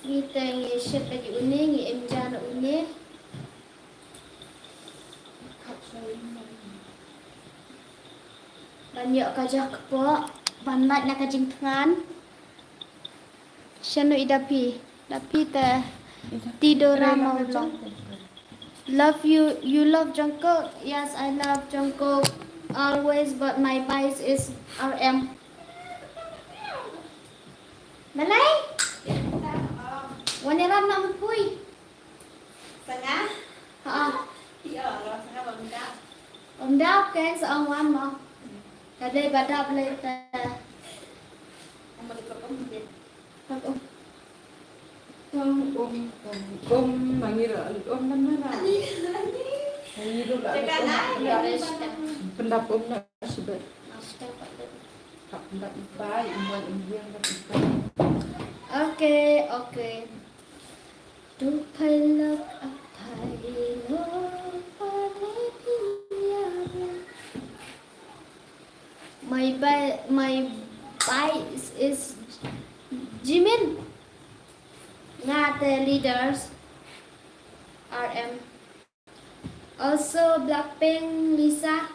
Ni teng shit baju ini ni emjan ini. Banyak kajak kepo, banyak nak kajing tangan. Shanu idapi, dapi te tidur ramau long. Love you, you love Jungkook. Yes, I love Jungkook always, but my bias is RM. Malay? Waniram nak pui. Setengah. Ha. Setengah bang dah. Dap kan seorang wan mo. Kadai badap le ta. Ông đi cặp ông đi. Mangira mana? Ini dulu pendap nak sebab tak pendap baik buat Indian Okay, okay. Du phai thai lo my bias is Jimin. Not the leaders. RM. Also Blackpink, Lisa.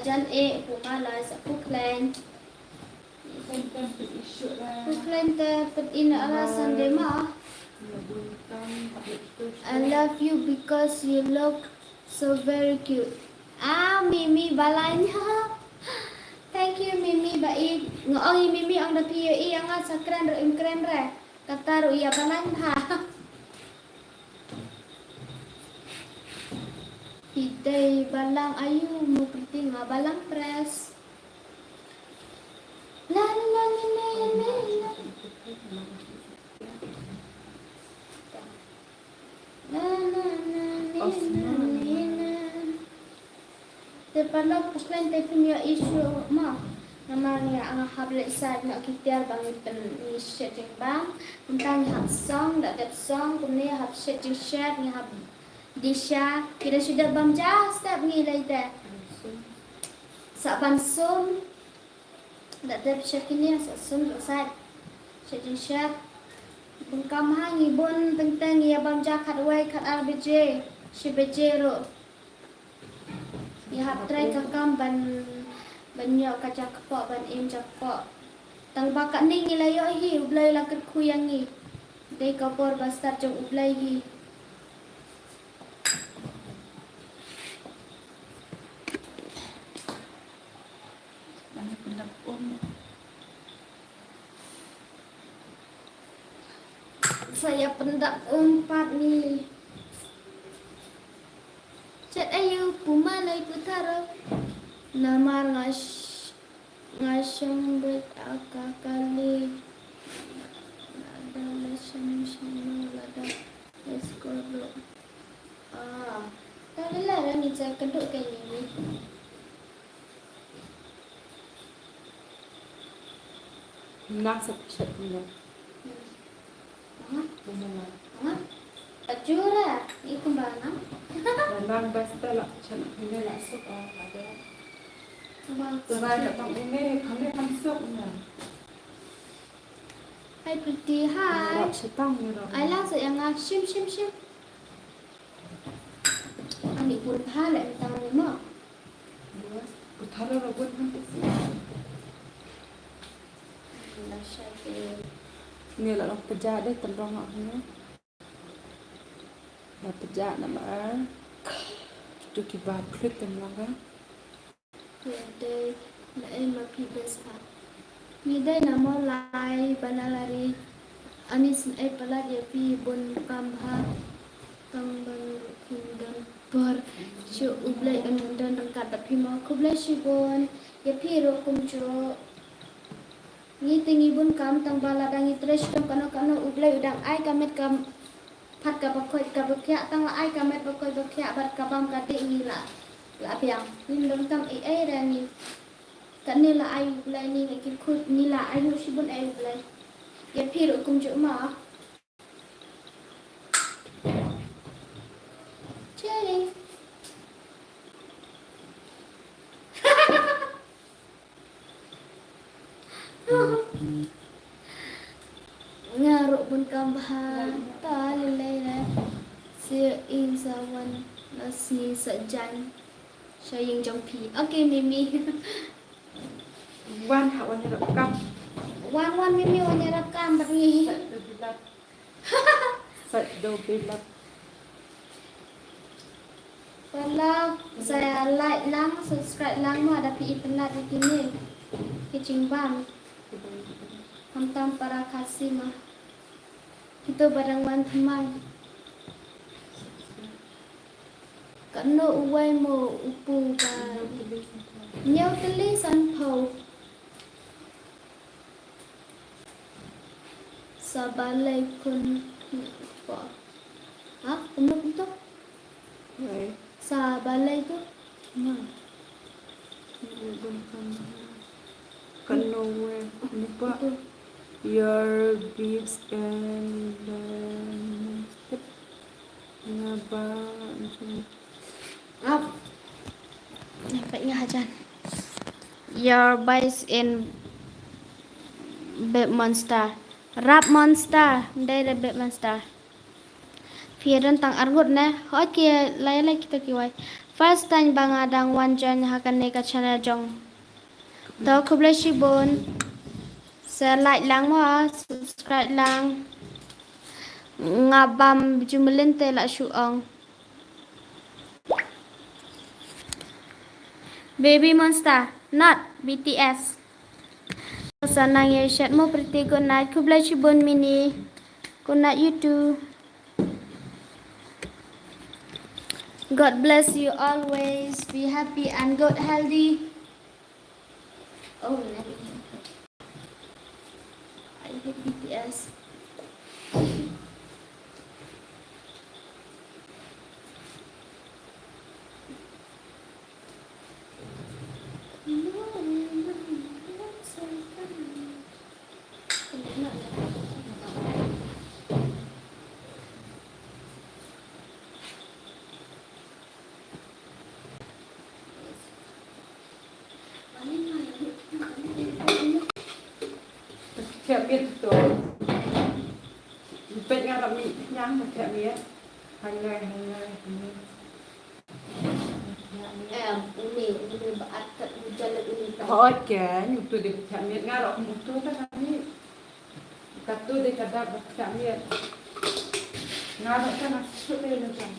Jan E pumalay sa Puklen. Puklen te put in alasan dema. I love you because you look so very cute. Mimi balanya. Thank you Mimi bai. Ngoi Mimi ang dapiyo iya nga sa kren ro im kren re. Kata ro iya balanya. Hidai balang ayu mo perti nga balang press. La la la la la la. La la la la. Te pala puslan te punya isu ma. Namanya ang habla isa na kityar bang pen ni setting bang. Tentang hab song that song kumne hab setting share ni hab Disha, kita sudah bamja step ni later. Saban sun, dah ada check ini asal sun selesai. Checking check. Bungkam hangi bon tentang ya bamja kat way kat RBJ, si BJ ro. Ya hab try kakam ban banyak kaca kepok ban im jakpok. Tang bakat ni ngilayo hi ublay lah ket kuyang ni. Dei kapor bastar jong ublay hi. Saya pendak 4 ni. Chat ayu pumalay putaro. Namar ngasyong bet akakali. Ada lesson lada. Let's go bro. Tadi lah ni saya keduk kayak ni. Nak chat ni. Ajura, itu mana? Memang basta lah chat ni lah sok ada. Sebab tak ini kami masuk ni. Hi pretty, hi. I like yang shim. Ani pun halal tahu ni mak. Utara rabun kan. Nasya Ni lah orang pejak deh tendrong ni. Dah pejak nama. Tu kibah klik tendrong kan. Day na ma pibes pa. Ni day na mo lai banalari. Anis na pala ya pi bon kamha. Tambang kingdom por shu ublay dan rangkat tapi mau kublay shibon ya pi ro kumcho. Ni tingi bun kam tang bala dang itres tang kano ublay udang ai kamet kam pat ka bakoy ka bakya tang ai kamet bakoy bakya bar kabam kate ni la piang ni dong tam ai rani kan ni la ai ublay ni ngi khut ni la ai hu shibon ai ublay ya pi ro kumcho ma Jenny. Ngaruk pun kambahan talilay na si insawan na si sajan siya yung jampi. Okay, Mimi. Wan ha wan rakam. Wan Mimi wan rakam bagi. Sat do bilat. Kalau saya like lang, subscribe lang mo ada pi ipenat di sini. Kicing bang. Hantam para kasih mah. Itu barang wan teman. Kano uway mo upo ba. Nyaw tali san po. Sa balay kun po. Ha? Ano ito? Right. Sa balay ko? Ma. Kano ano pa? Your beads and nga ba? Up. Nampak nga hajan. Your bites in bed monster. Rap monster. Đây là bed monster. Phía đơn tang argut ne. Hỏi kia lấy kita kiwai. First time bang adang wanjan hakan neka channel jong. Tao kublai shibon. Sa like lang mo subscribe lang. Ngabam jumelente la shuong. Baby monster, not BTS. Sana ye shat mo pretty good night. Kublai shibon mini. Good night you too. God bless you always. Be happy and good healthy. Oh, I hate BTS. Kẹo miết tổ bệnh nga làm nhị nhang một kẹo miết hàng ngày Ini baat jalan ini. hỏi kẻ nhục tôi được kẹo miết nga rồi một tôi đó là như cắt tôi để cắt đạp kẹo miết nga rồi cho nó xuất lên được rồi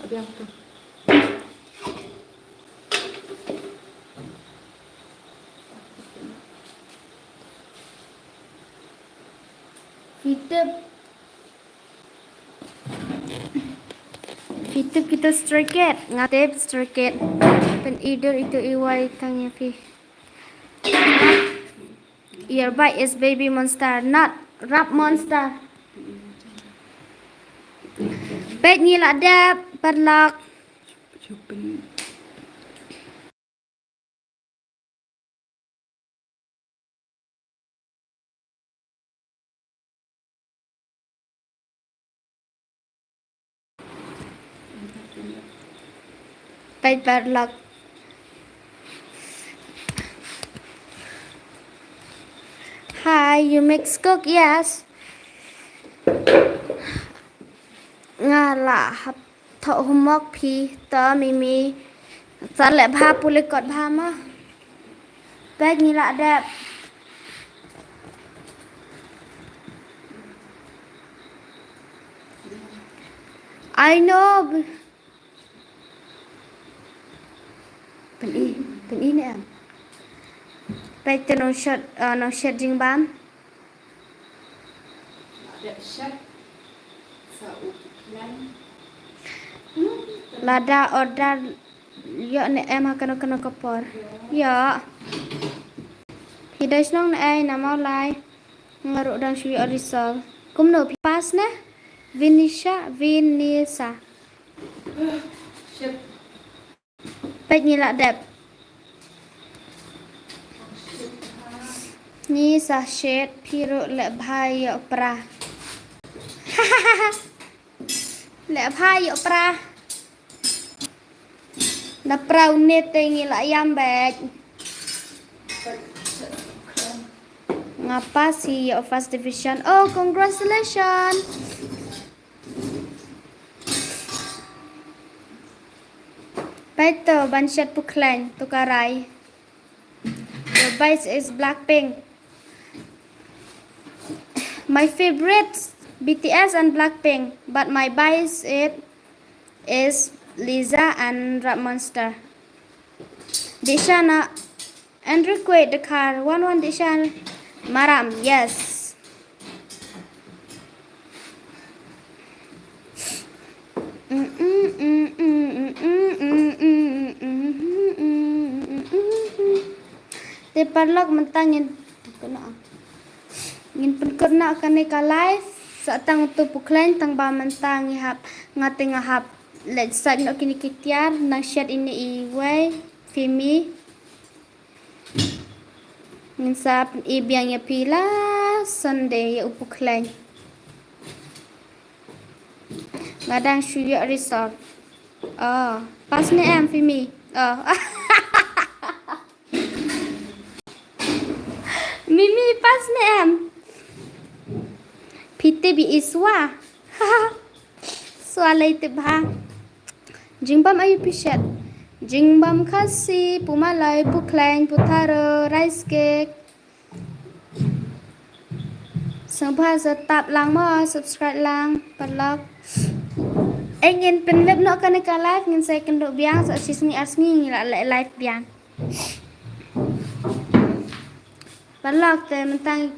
ở đây không Fitip kita striket, ngatep striket. Pen either itu iway tangnya fi. Your bite is baby monster, not rap monster. Bet ni lah ada perlak. chụp Bet perlak. Hi, you mix cook? Yes. Nga la hap thọ humok phi ta mimi. Sa le bha pule kot bha ma. Bet ni lah ada. I know. Bên ý nè em. Bây giờ nó shot riêng bám. Ada syak. Sa uklan. Lada order ya nè em akan kena kopor. Ya. Hidai snong nè ai nama lai. Ngaruk dan shui orisol. Kum no pas nè. Vinisa. Syak. Bạch nhìn lại đẹp. Ni sa shade piro lẹ bhai yo pra. Lẹ bhai yo pra. Na prau nete ngi la yam bag. Ngapa si yo first division? Oh, congratulations. Beto banshat puklan tukarai. Your base is Blackpink. My favorite BTS and Blackpink, but my bias is Lisa and Rap Monster. Dishana Andrew quit the car. One Dishana Maram, yes. Te parlok mentangin ngin pengkena kaneka live sa tang tu puklen tang ba mentang ihap ngating ahap let's start no kini kitiar nang share ini iway Femy ngin sa ibiang ya pila Sunday ya upuklen ngadang syuya resort oh pas ni em Femy oh Mimi pas ni em Pite bi iswa. Soalai te bha. Jingbam ayu pishat. Jingbam khasi pumalai puklang putaro rice cake. Sangpa tap lang mo subscribe lang parlok. Ngin penlep no kan ka live ngin saya kenduk biang sa sisni asni ngila live biang. Parlok te mentang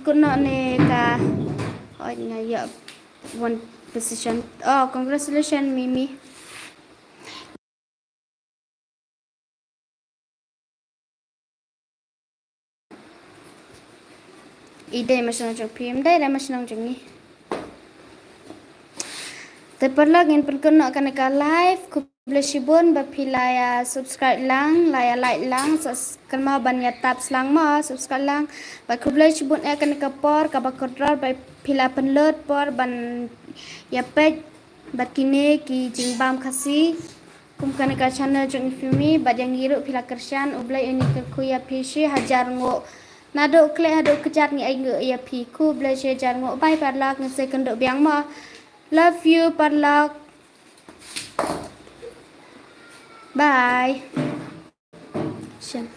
kuno ne ka oh ngaya one position. Oh, congratulations Mimi. Ide masang jong PM dai masang jong ni. Terperlah ngin perkena akan ka live ku blesibun bapilaya subscribe lang laya like lang kan mau ban ya tap selang mau subscribe lang ba ku blesibun akan ka por ka ba kontrol ba pila penlut por ban ya page batine ki jingbam khasi kum kan ka channel jong Femy ba yang giru pila kersian ublai ini ke ku ya pishi hajar ngo nado kle hado kejat ni ai ngo ya pi ku bleshe jar ngo bai parlak ngi se kendok biang ma love you parlak. Bye. Siap.